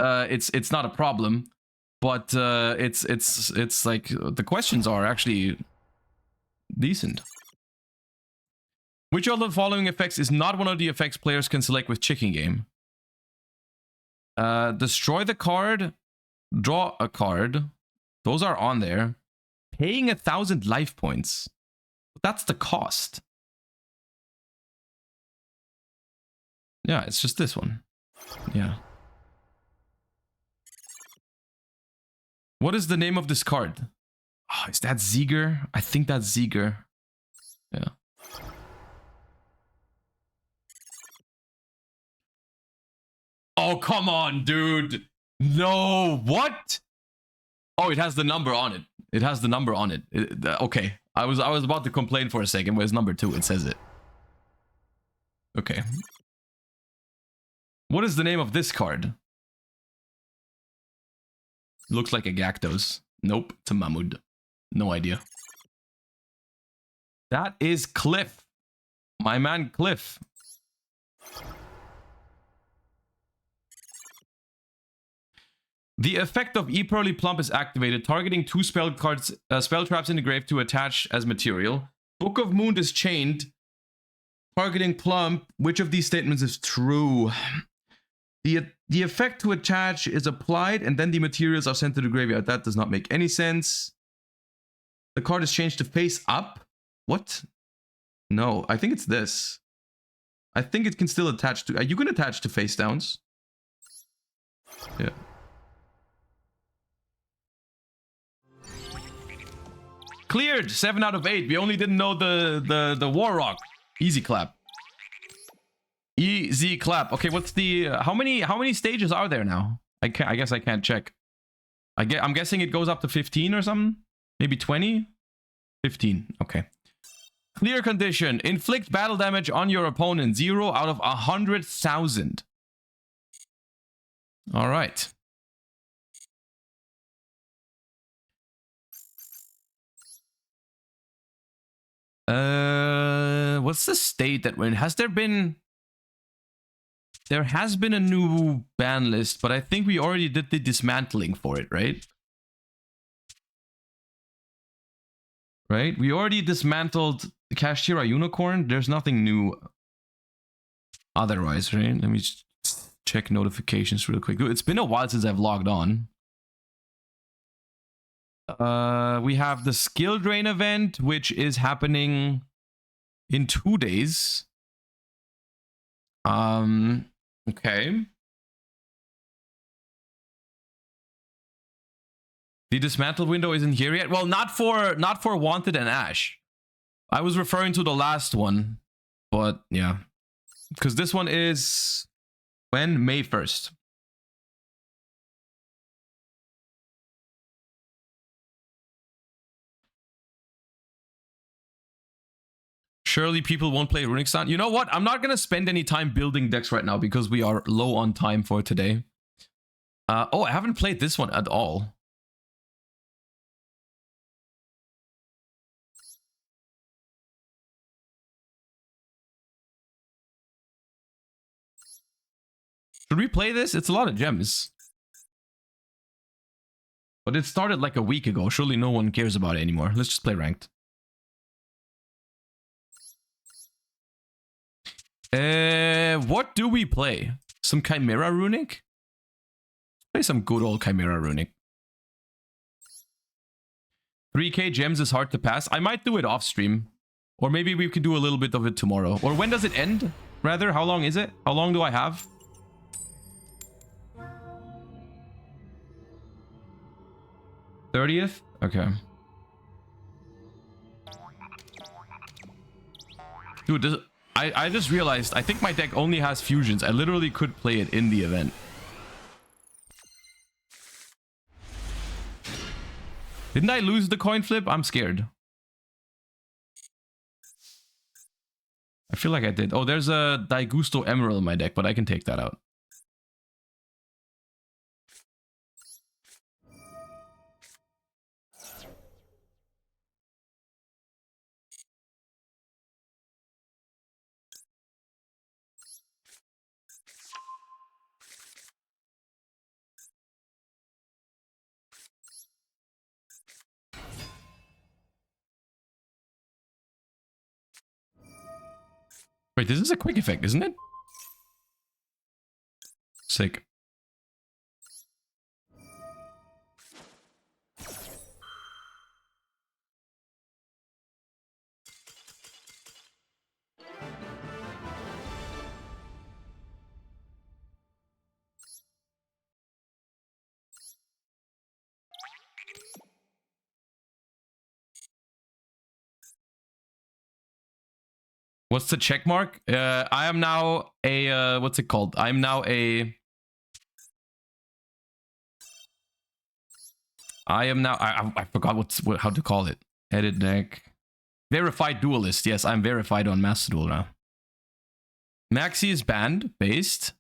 it's not a problem. But it's like the questions are actually decent. Which of the following effects is not one of the effects players can select with Chicken Game? Destroy the card, draw a card. Those are on there. Paying 1,000 life points. That's the cost. Yeah, it's just this one. Yeah. What is the name of this card? Oh, is that Ziegler? I think that's Ziegler. Yeah. Oh, come on, dude. No, what? Oh, it has the number on it. It has the number on it. Okay. I was about to complain for a second, but it's number 2. It says it. Okay. What is the name of this card? Looks like a Gyarados. Nope, it's a Mahmood. No idea. That is Cliff. My man Cliff. The effect of E-Pearly Plump is activated, targeting 2 spell cards, spell traps in the grave to attach as material. Book of Moon is chained, targeting Plump. Which of these statements is true? The effect to attach is applied, and then the materials are sent to the graveyard. That does not make any sense. The card is changed to face up. What? No, I think it's this. I think it can still attach to... you can attach to face downs. Yeah. Cleared! 7 out of 8. We only didn't know the War Rock. Easy clap. Easy clap. Okay, what's the... how many stages are there now? I guess I can't check. I'm guessing it goes up to 15 or something? Maybe 20? 15. Okay. Clear condition. Inflict battle damage on your opponent. 0 out of 100,000. All right. What's the state that we're in? Has there been... There has been a new ban list, but I think we already did the dismantling for it, right? Right? We already dismantled the Chimera Unicorn. There's nothing new otherwise, right? Let me just check notifications real quick. It's been a while since I've logged on. We have the skill drain event, which is happening in 2 days. Okay. The dismantle window isn't here yet. Well, not for Wanted and Ash. I was referring to the last one, but yeah, because this one is when? May 1st. Surely people won't play Runick Sound. You know what? I'm not going to spend any time building decks right now because we are low on time for today. Oh, I haven't played this one at all. Should we play this? It's a lot of gems. But it started like a week ago. Surely no one cares about it anymore. Let's just play ranked. What do we play? Some Chimera Runick? Play some good old Chimera Runick. 3k gems is hard to pass. I might do it off stream. Or maybe we could do a little bit of it tomorrow. Or when does it end? Rather, how long is it? How long do I have? '30th? Okay. Dude, this, I just realized, I think my deck only has fusions. I literally could play it in the event. Didn't I lose the coin flip? I'm scared. I feel like I did. Oh, there's a Daigusto Emerald in my deck, but I can take that out. Wait, this is a quick effect, isn't it? Sick. What's the check mark? I am now a, what's it called? I'm now a... I forgot how to call it. Edit deck. Verified duelist. Yes, I'm verified on Master Duel now. Maxi is banned, based.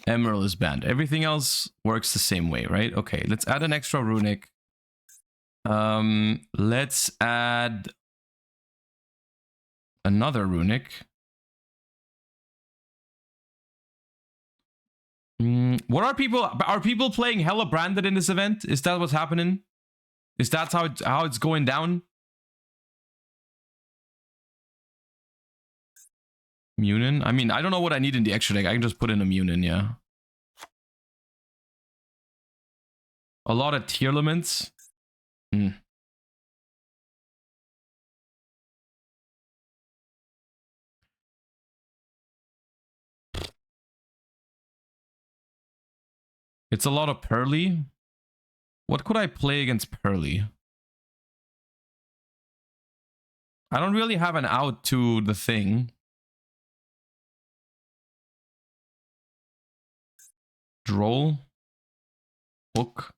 Emerald is banned. Everything else works the same way, right? Okay, let's add an extra Runick. Let's add another Runick. What are people playing hella branded in this event? Is that what's happening? Is that how it's going down? Munin? I mean, I don't know what I need in the extra deck. I can just put in a Munin, yeah. A lot of tier limits. It's a lot of Pearly. What could I play against Pearly? I don't really have an out to the thing. Droll. Hook.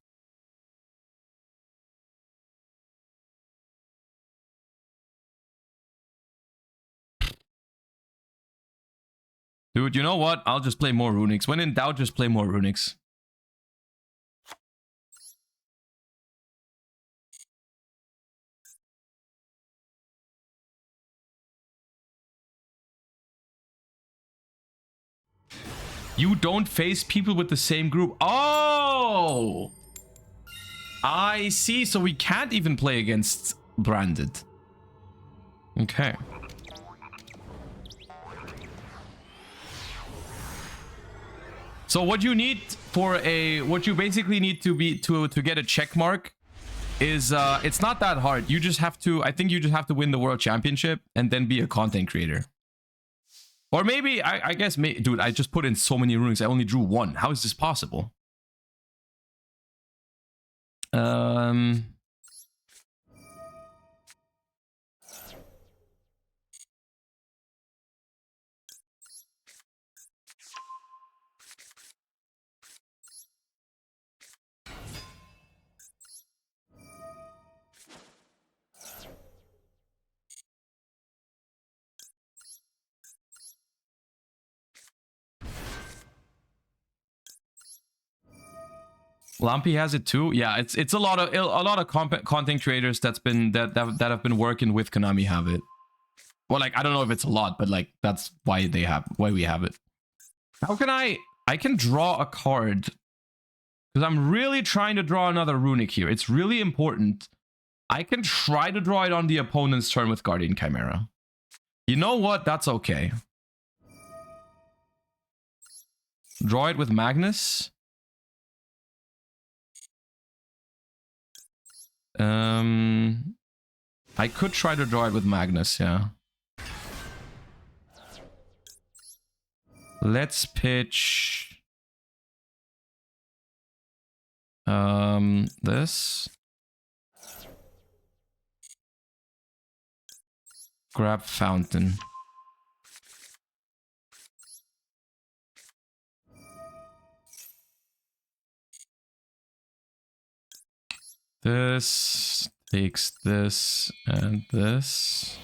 Dude, you know what? I'll just play more Runics. When in doubt, just play more Runics. You don't face people with the same group. Oh! I see. So we can't even play against branded. Okay. So what you need for what you basically need to be to get a check mark is it's not that hard. You just have to, I think you just have to win the world championship and then be a content creator. Or maybe, I guess, dude, I just put in so many runics. I only drew one. How is this possible? Lumpy has it too. Yeah, it's a lot of content creators that have been working with Konami have it. Well, like I don't know if it's a lot, but like that's why we have it. How can I can draw a card because I'm really trying to draw another runic here. It's really important. I can try to draw it on the opponent's turn with Guardian Chimera. You know what? That's okay. Draw it with Magnus. I could try to draw it with Magnus, yeah. Let's pitch this. Grab Fountain. This takes this and this.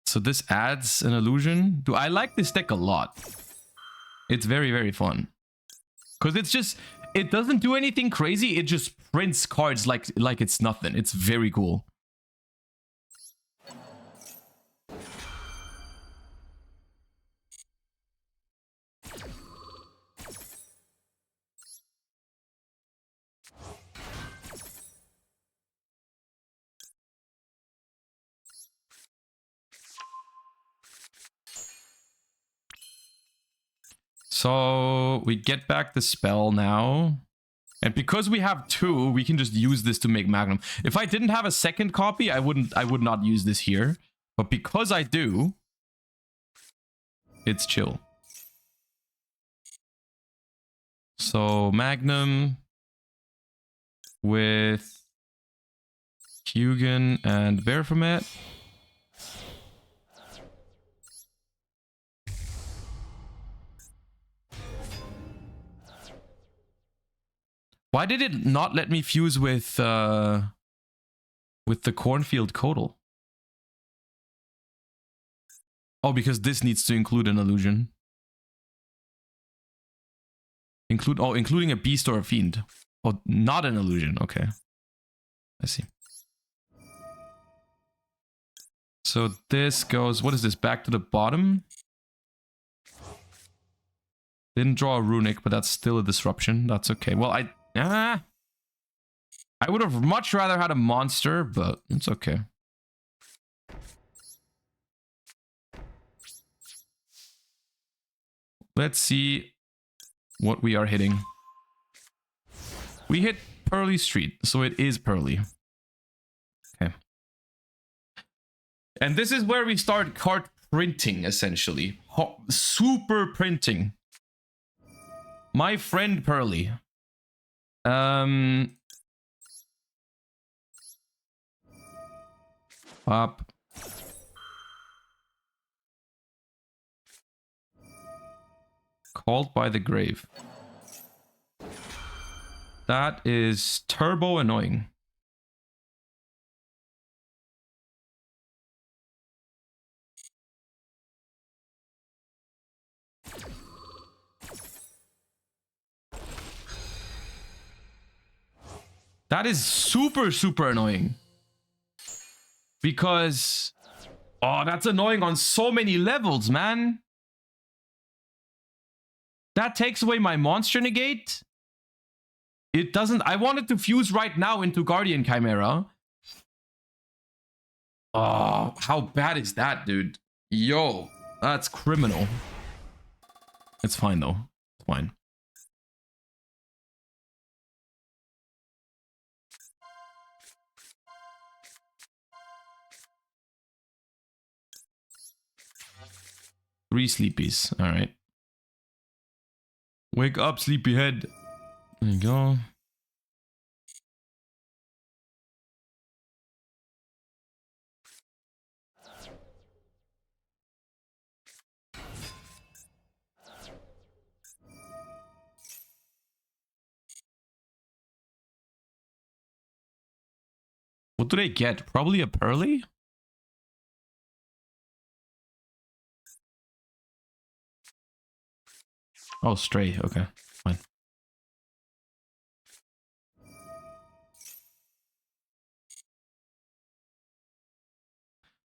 So this adds an illusion. I like this deck a lot. It's very, very fun. Because it's just, it doesn't do anything crazy. It just prints cards like it's nothing. It's very cool. So we get back the spell now. And because we have two, we can just use this to make Magnum. If I didn't have a second copy, I would not use this here. But because I do, it's chill. So Magnum with Hugin and Baphomet. Why did it not let me fuse with the Cornfield Codal? Oh, because this needs to include an illusion. Including a beast or a fiend. Oh, not an illusion. Okay. I see. So this goes, what is this? Back to the bottom? Didn't draw a runic, but that's still a disruption. That's okay. Well, I would have much rather had a monster, but it's okay. Let's see what we are hitting. We hit Pearly Street, so it is Pearly. Okay. And this is where we start card printing, essentially. Super printing. My friend Pearly. Up. Called by the Grave. That is turbo annoying. That is super, super annoying. Because... oh, that's annoying on so many levels, man. That takes away my monster negate. It doesn't... I want it to fuse right now into Guardian Chimera. Oh, how bad is that, dude? Yo, that's criminal. It's fine, though. It's fine. Three sleepies. All right. Wake up, sleepyhead. There you go. What do they get? Probably a Pearly? Oh, Stray. Okay, fine.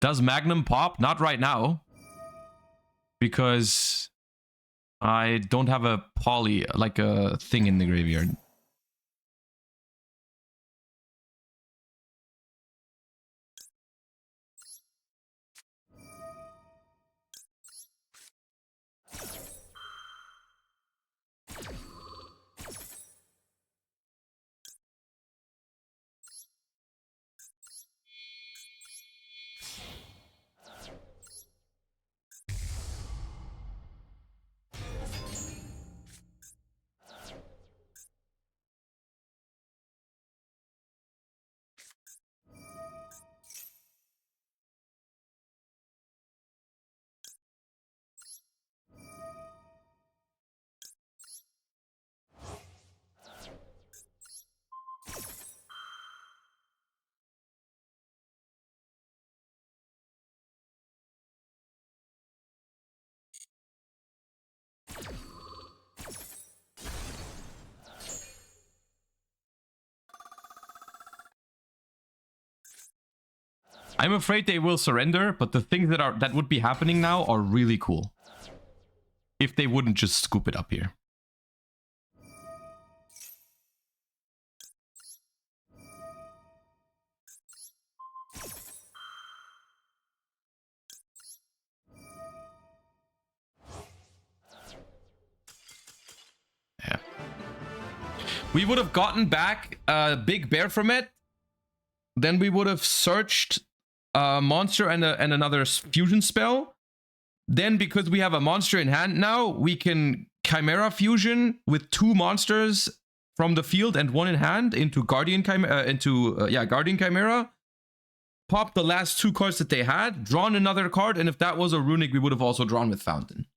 Does Magnum pop? Not right now. Because I don't have a poly, like a thing in the graveyard. I'm afraid they will surrender, but the things that would be happening now are really cool. If they wouldn't just scoop it up here. Yeah. We would have gotten back a big bear from it. Then we would have searched a monster and another fusion spell. Then, because we have a monster in hand now, we can Chimera fusion with two monsters from the field and one in hand into Guardian Chimera. Guardian Chimera. Pop the last two cards that they had, drawn another card, and if that was a Runick, we would have also drawn with Fountain.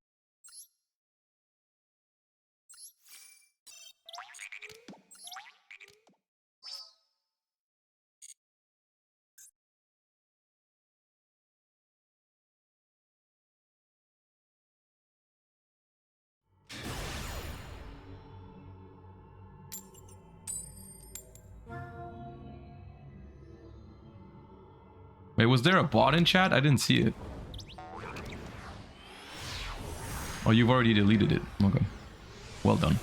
Wait, was there a bot in chat? I didn't see it. Oh, you've already deleted it. Okay. Well done.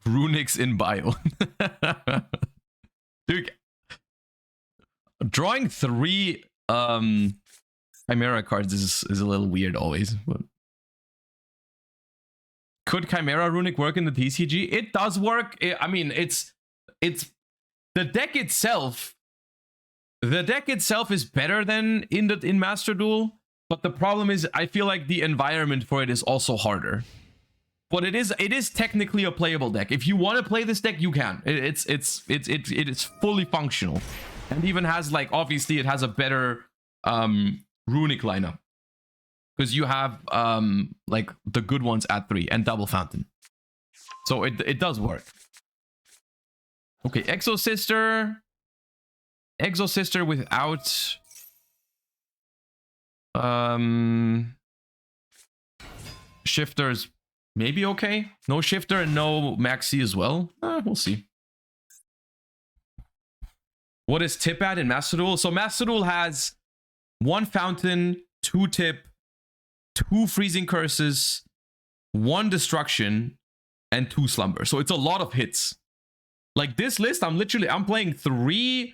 Runics in bio. Dude, drawing three Chimera cards is a little weird always, but could Chimera Runick work in the TCG? It does work. I mean, it's the deck itself. The deck itself is better than in Master Duel, but the problem is I feel like the environment for it is also harder. But it is technically a playable deck. If you want to play this deck, you can. It is fully functional, and even has, like, obviously it has a better Runick lineup because you have like the good ones at 3 and double fountain, so it does work. Okay, Exo Sister without shifters. Maybe okay. No shifter and no maxi as well. We'll see. What is tip at in Master Duel? So Master Duel has 1 fountain, 2 tip, 2 freezing curses, 1 destruction, and 2 slumber. So it's a lot of hits. Like this list, I'm playing 3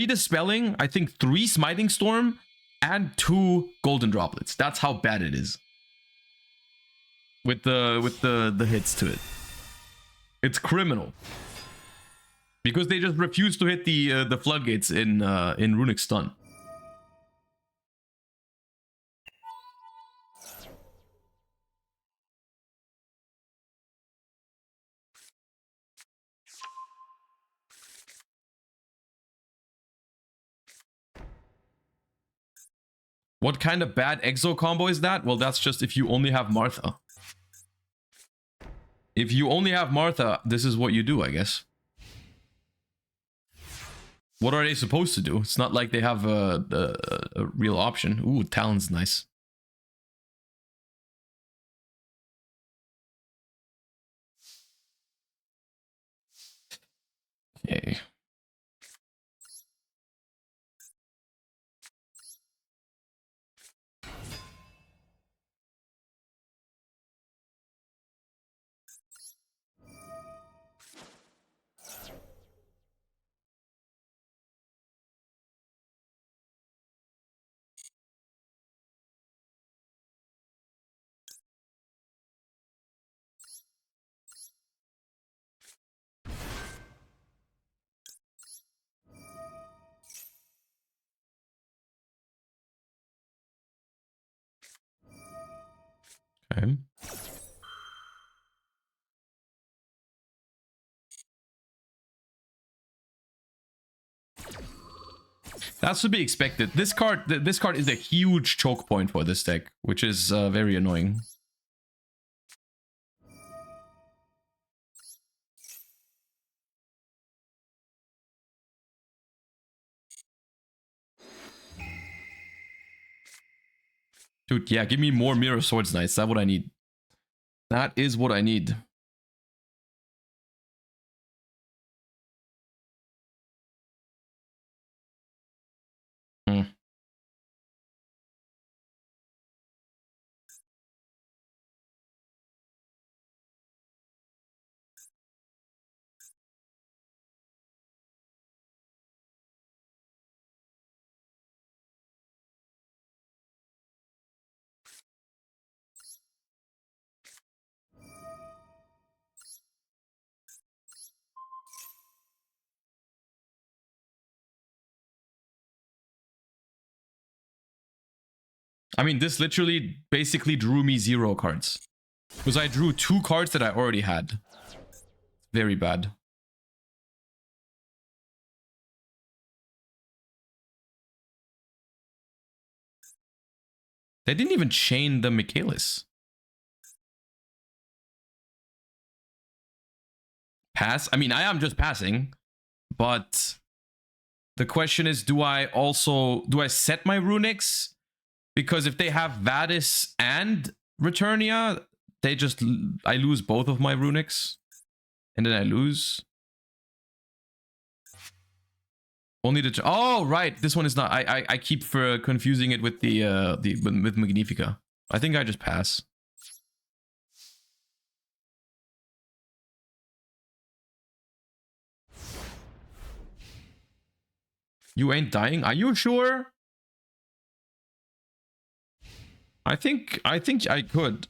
dispelling, I think 3 smiting storm, and 2 golden droplets. That's how bad it is. With the hits to it. It's criminal. Because they just refuse to hit the floodgates in Runic stun. What kind of bad exo combo is that? Well, that's just if you only have Martha. If you only have Martha, this is what you do, I guess. What are they supposed to do? It's not like they have a real option. Ooh, Talon's nice. Okay. Okay. That's to be expected. This card is a huge choke point for this deck, which is very annoying. Dude, yeah, give me more Mirror Swords Knights. That's what I need. That is what I need. I mean, this literally basically drew me 0 cards. Because I drew 2 cards that I already had. Very bad. They didn't even chain the Michaelis. Pass? I mean, I am just passing. But the question is, do I set my Runics? Because if they have Vadis and Returnia, I lose both of my Runics. And then I lose. Only the... Oh, right. This one is not... I keep confusing it with with Magnifica. I think I just pass. You ain't dying? Are you sure? I think I could.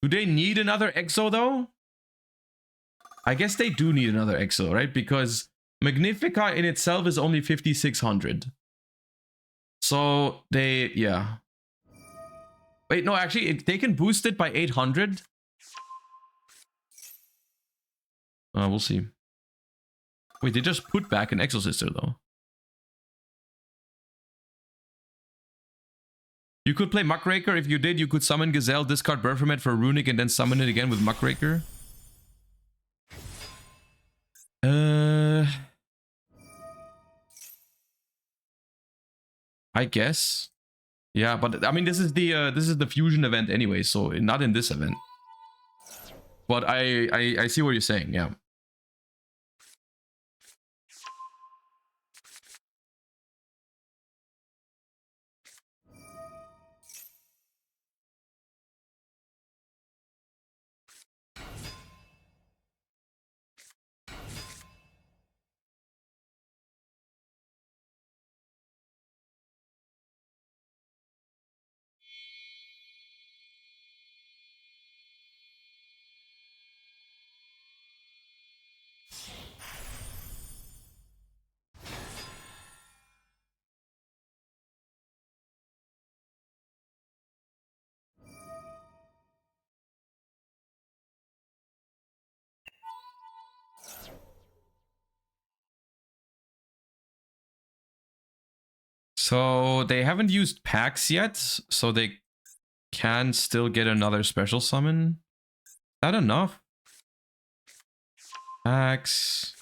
Do they need another exo though? I guess they do need another exo, right? Because Magnifica in itself is only 5,600. So they, yeah. Wait, no, actually, they can boost it by 800. We'll see. Wait, they just put back an Exosister though. You could play Muckraker. If you did, you could summon Gazelle, discard Baphomet for Runick, and then summon it again with Muckraker. I guess. Yeah, but I mean, this is the fusion event anyway, so not in this event. But I see what you're saying. Yeah. So they haven't used packs yet, so they can still get another special summon. Is that enough? Packs.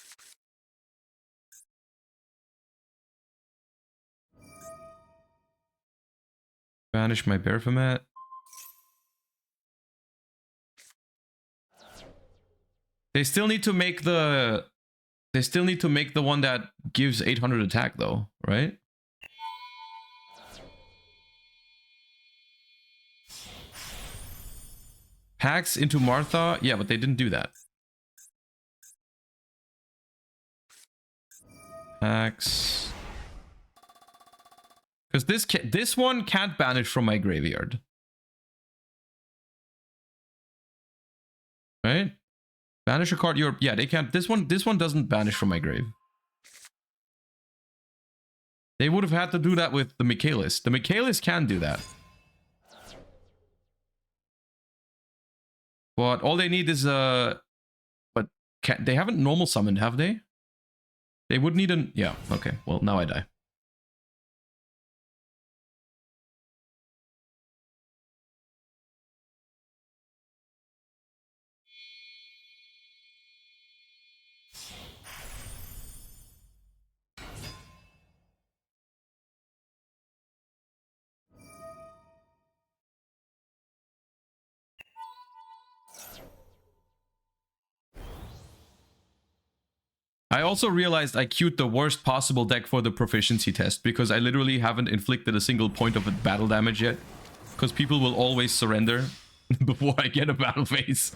Banish my Baphomet. They still need to make the one that gives 800 attack though, right? Packs into Martha. Yeah, but they didn't do that. Packs. Because this one can't banish from my graveyard. Right? Banish a card. Yeah, they can't. This one doesn't banish from my grave. They would have had to do that with the Michaelis. The Michaelis can do that. But all they need is but they haven't normal summoned, have they? They would need an, yeah, okay. Well, now I die. I also realized I queued the worst possible deck for the proficiency test because I literally haven't inflicted a single point of battle damage yet. Because people will always surrender before I get a battle phase.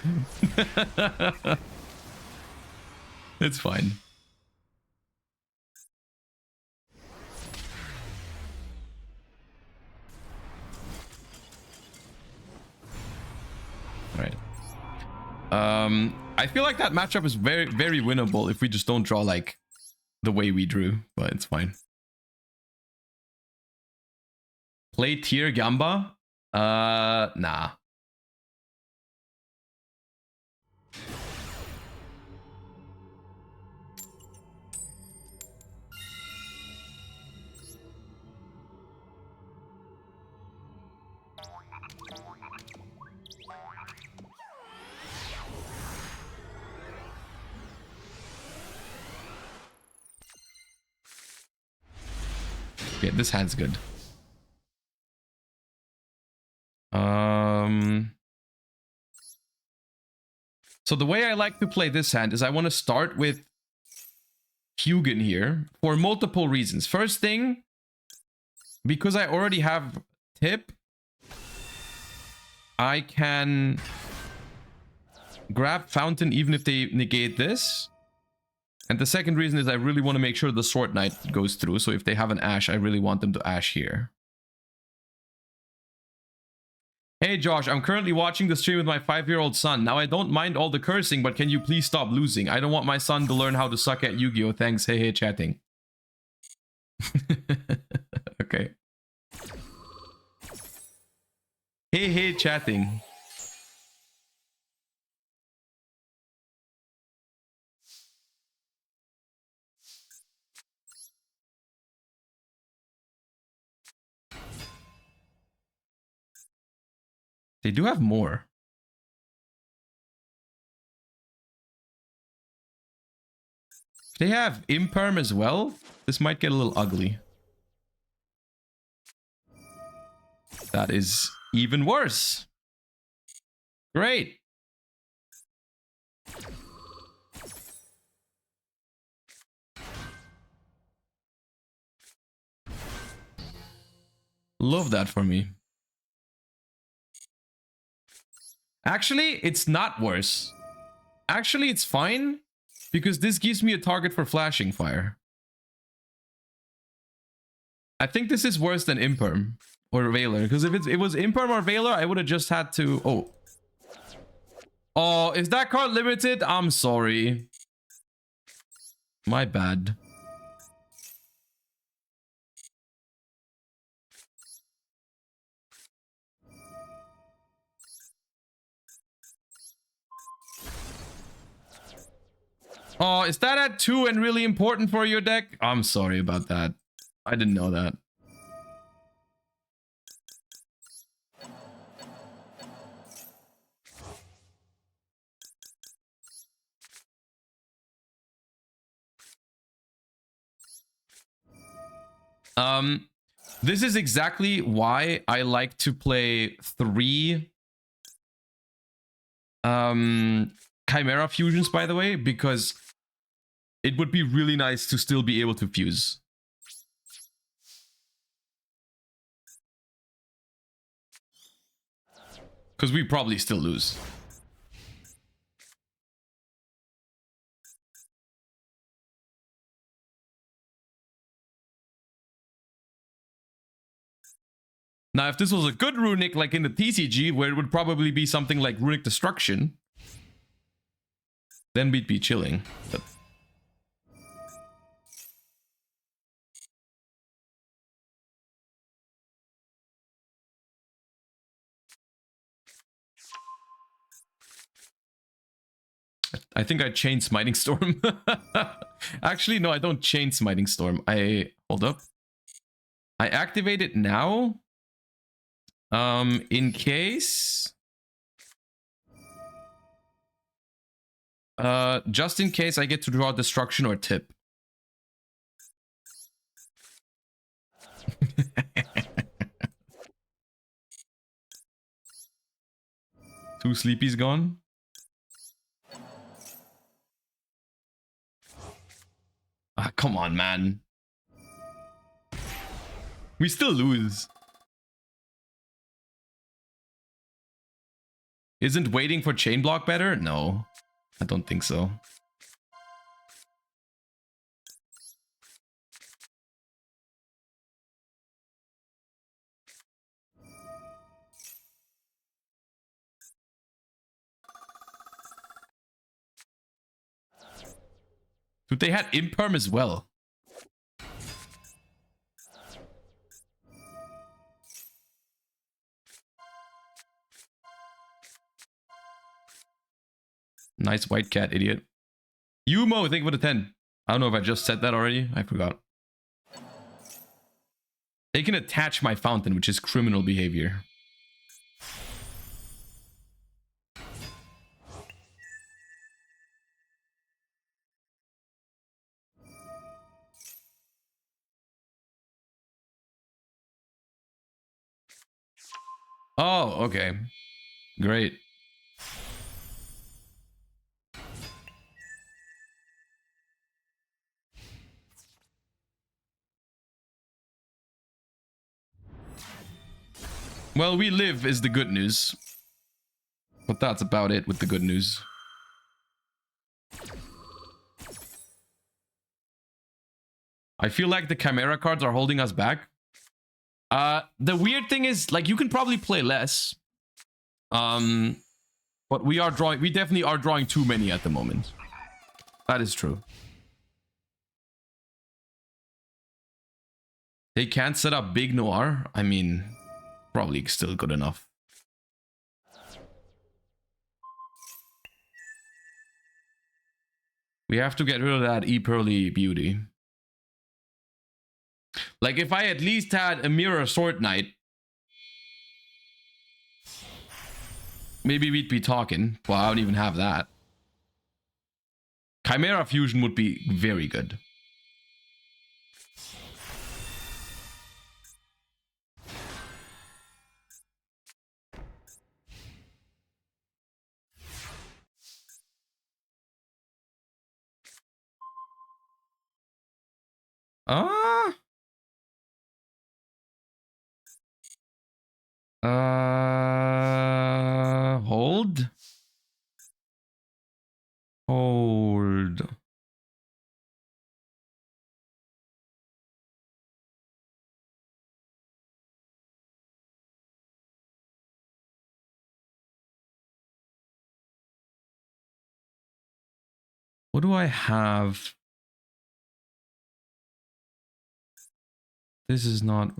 It's fine. Alright. I feel like that matchup is very, very winnable if we just don't draw like the way we drew, but it's fine. Play tier Gamba? Nah. Yeah, this hand's good. So the way I like to play this hand is I want to start with Hugin here for multiple reasons. First thing, because I already have tip, I can grab Fountain even if they negate this. And the second reason is I really want to make sure the Sword Knight goes through. So if they have an Ash, I really want them to Ash here. Hey Josh, I'm currently watching the stream with my 5-year-old son. Now I don't mind all the cursing, but can you please stop losing? I don't want my son to learn how to suck at Yu-Gi-Oh! Thanks, hey chatting. Okay. Hey chatting. They do have more. If they have Imperm as well, this might get a little ugly. That is even worse. Great. Love that for me. Actually, it's not worse. Actually, it's fine because this gives me a target for flashing fire. I think this is worse than Imperm or Veiler, because if it was Imperm or Veiler, I would have just had to... Oh, is that card limited? I'm sorry. My bad. Oh, is that at 2 and really important for your deck? I'm sorry about that. I didn't know that. This is exactly why I like to play 3 Chimera fusions, by the way, because it would be really nice to still be able to fuse. Because we probably still lose. Now, if this was a good Runick, like in the TCG, where it would probably be something like Runick Destruction, then we'd be chilling. But I think I chain Smiting Storm. Actually, no, I don't chain Smiting Storm. Hold up. I activate it now. In case... just in case I get to draw Destruction or Tip. Two Sleepy's gone. Ah, come on, man. We still lose. Isn't waiting for chain block better? No, I don't think so. Dude, they had Imperm as well. Nice white cat, idiot. Yumo, thank you for the 10. I don't know if I just said that already. I forgot. They can attach my fountain, which is criminal behavior. Oh, okay. Great. Well, we live is the good news. But that's about it with the good news. I feel like the Chimera cards are holding us back. The weird thing is, like, you can probably play less. But we definitely are drawing too many at the moment. That is true. They can't set up big noir. I mean, probably still good enough. We have to get rid of that E-Pearly beauty. Like, if I at least had a Mirror Sword Knight, maybe we'd be talking. Well, I don't even have that. Chimera Fusion would be very good. Hold. Hold. What do I have? This is not...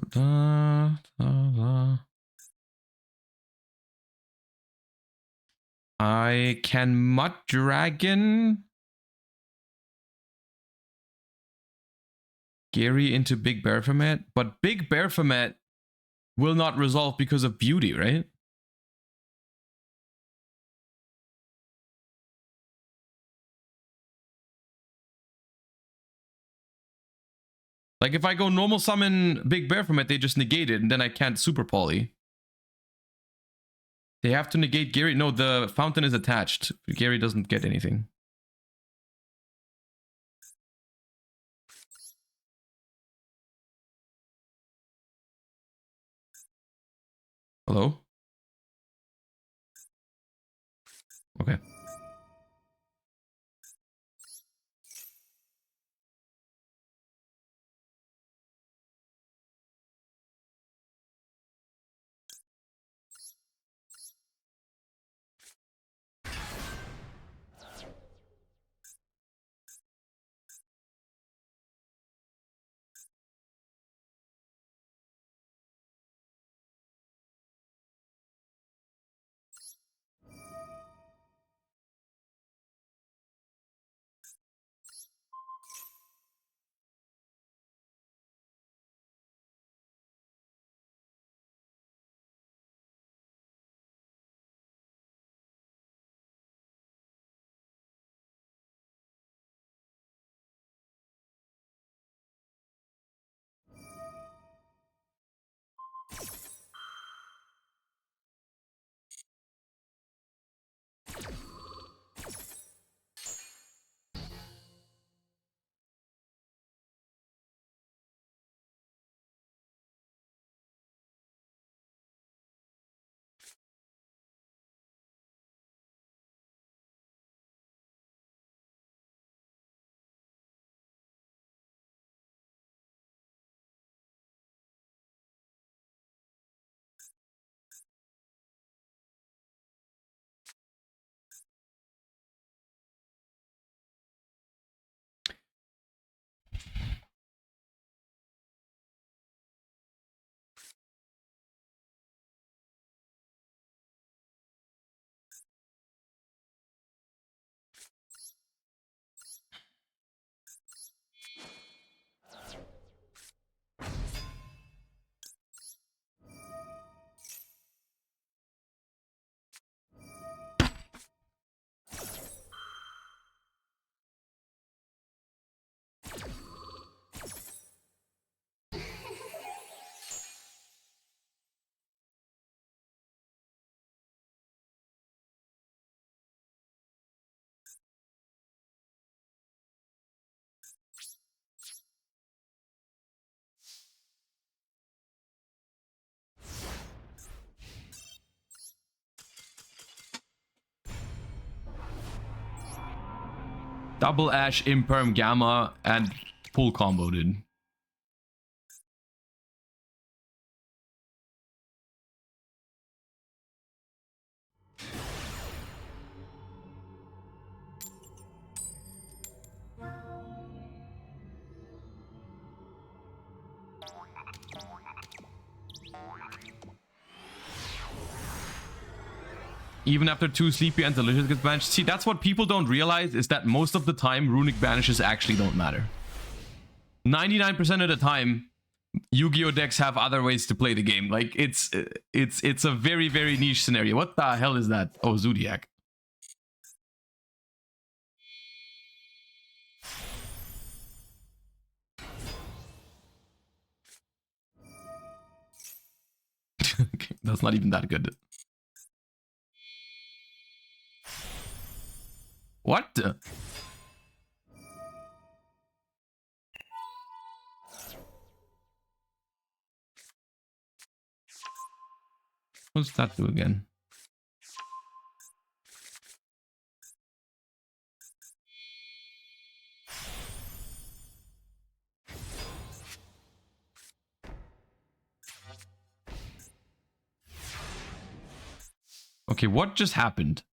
I can Mutt Dragon Gary into Big Baphomet, but Big Baphomet will not resolve because of beauty, right? Like, if I go normal summon Big Baphomet, they just negate it, and then I can't super poly. They have to negate Gary. No, the fountain is attached. Gary doesn't get anything. Hello? Okay. Double Ash, Imperm, Gamma, and full combo, dude. Even after 2 Sleepy and Delicious gets banished. See, that's what people don't realize, is that most of the time, Runick banishes actually don't matter. 99% of the time, Yu-Gi-Oh decks have other ways to play the game. Like, it's a very, very niche scenario. What the hell is that? Oh, Zodiac. Okay, that's not even that good. What? What's that do again? Okay, what just happened?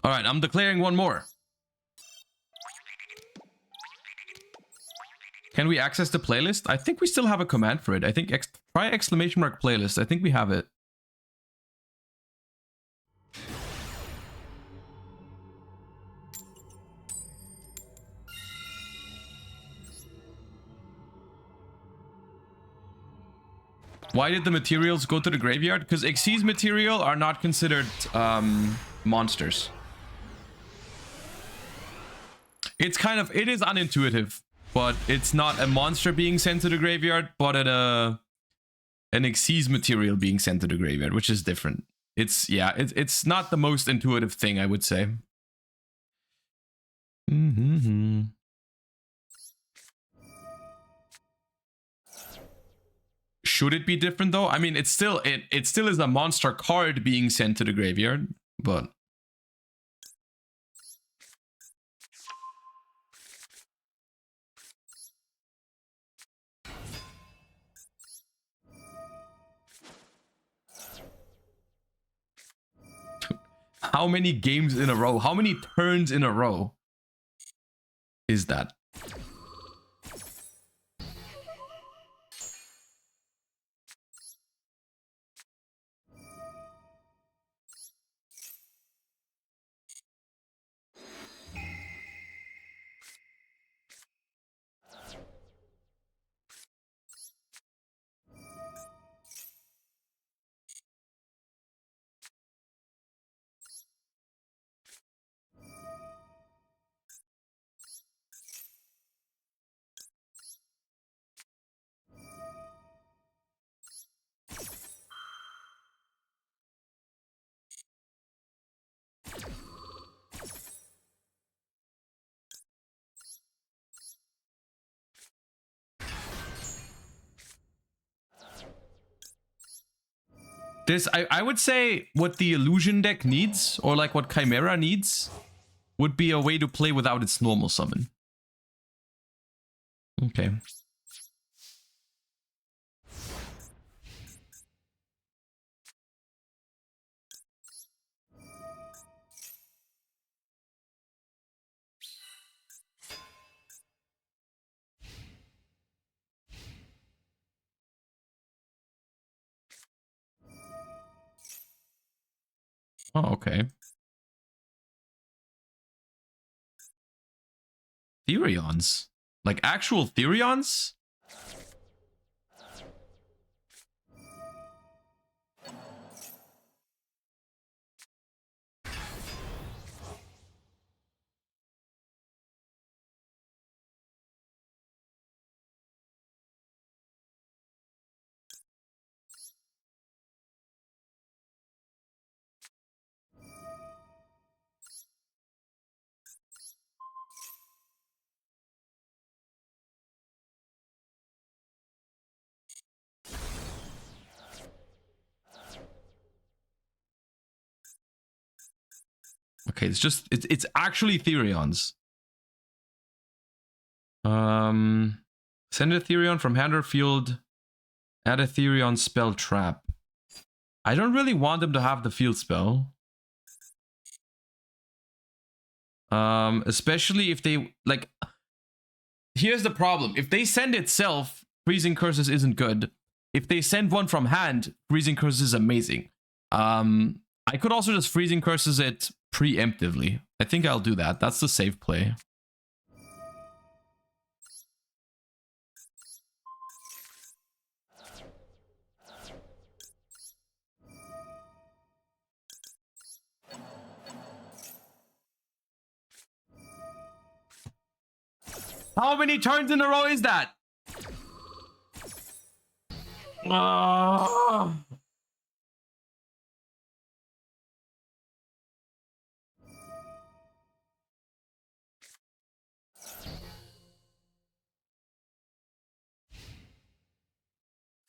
All right, I'm declaring one more. Can we access the playlist? I think we still have a command for it. I think try exclamation mark playlist. I think we have it. Why did the materials go to the graveyard? Because Xyz material are not considered monsters. It's kind of, it is unintuitive, but it's not a monster being sent to the graveyard, but an Xyz material being sent to the graveyard, which is different. It's, yeah, it's not the most intuitive thing, I would say. Should it be different though? I mean, it still is a monster card being sent to the graveyard, but how many games in a row? How many turns in a row is that? This, I would say what the illusion deck needs, or like what Chimera needs, would be a way to play without its normal summon. Okay. Oh, okay. Therions? Like actual Therions? Okay, it's actually Therions. Send a Therion from hand or field. Add a Therion spell trap. I don't really want them to have the field spell. Especially if they, like, here's the problem. If they send itself, Freezing Curses isn't good. If they send one from hand, Freezing Curses is amazing. I could also just Freezing Curses it preemptively. I think I'll do that. That's the safe play. How many turns in a row is that?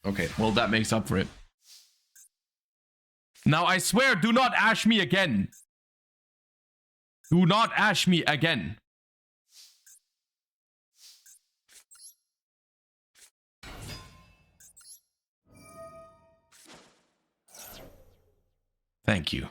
Okay, well, that makes up for it. Now, I swear, do not ash me again. Do not ash me again. Thank you.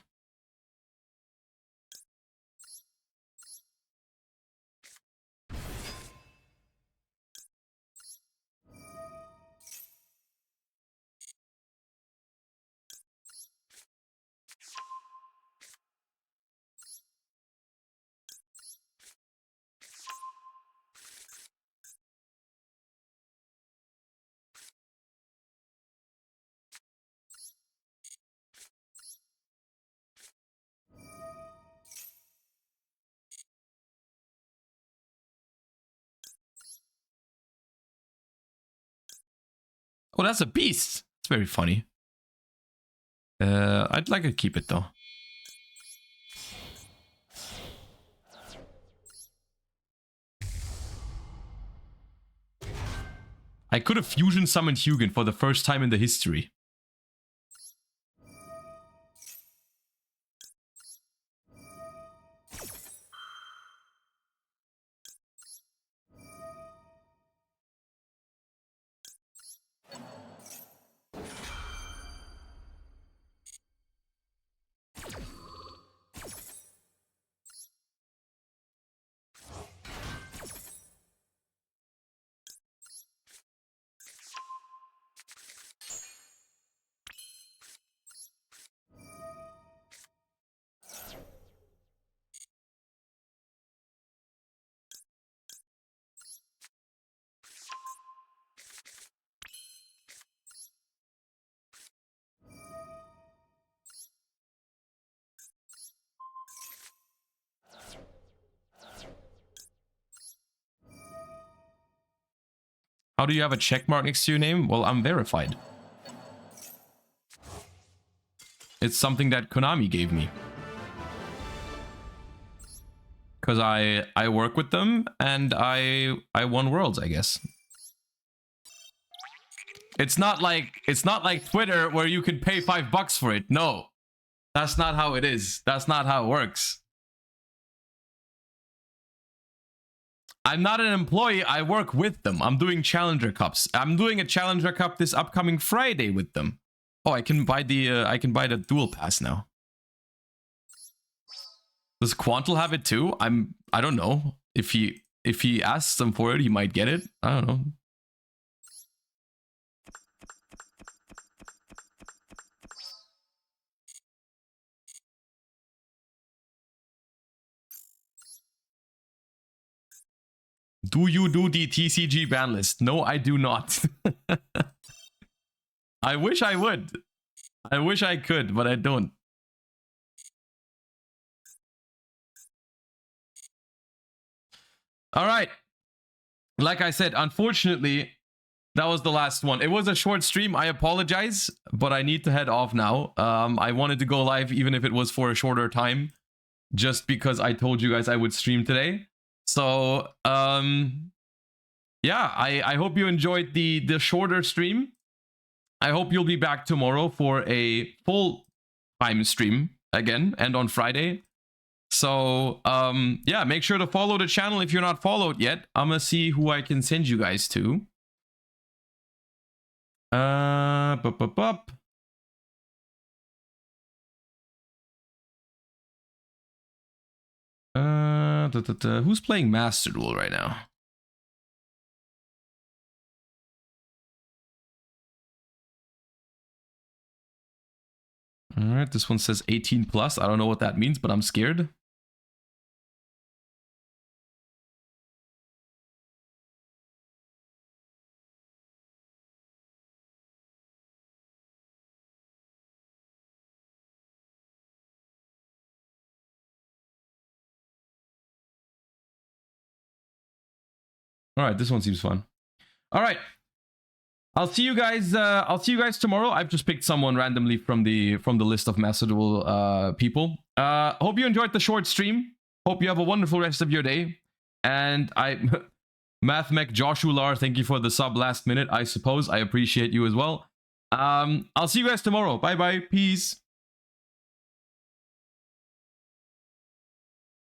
Oh, that's a beast. It's very funny. I'd like to keep it though. I could have fusion summoned Hugin for the first time in the history. How do you have a check mark next to your name? Well, I'm verified. It's something that Konami gave me. Because I work with them and I won worlds, I guess. It's not like Twitter where you can pay $5 for it. No. That's not how it is. That's not how it works. I'm not an employee, I work with them. I'm doing Challenger Cups. I'm doing a Challenger Cup this upcoming Friday with them. Oh, I can buy the dual pass now. Does Quantal have it too? I don't know. If he asks them for it, he might get it. I don't know. Do you do the TCG ban list? No, I do not. I wish I would. I wish I could, but I don't. All right. Like I said, unfortunately, that was the last one. It was a short stream. I apologize, but I need to head off now. I wanted to go live even if it was for a shorter time, just because I told you guys I would stream today. So, yeah, I hope you enjoyed the shorter stream. I hope you'll be back tomorrow for a full time stream again and on Friday. So, yeah, make sure to follow the channel if you're not followed yet. I'm gonna see who I can send you guys to. Who's playing Master Duel right now? All right, this one says 18 plus. I don't know what that means, but I'm scared. All right, this one seems fun. All right. I'll see you guys. I'll see you guys tomorrow. I've just picked someone randomly from the list of Master Duel people. Hope you enjoyed the short stream. Hope you have a wonderful rest of your day. And MathMech Joshular, thank you for the sub last minute. I suppose I appreciate you as well. I'll see you guys tomorrow. Bye bye. Peace.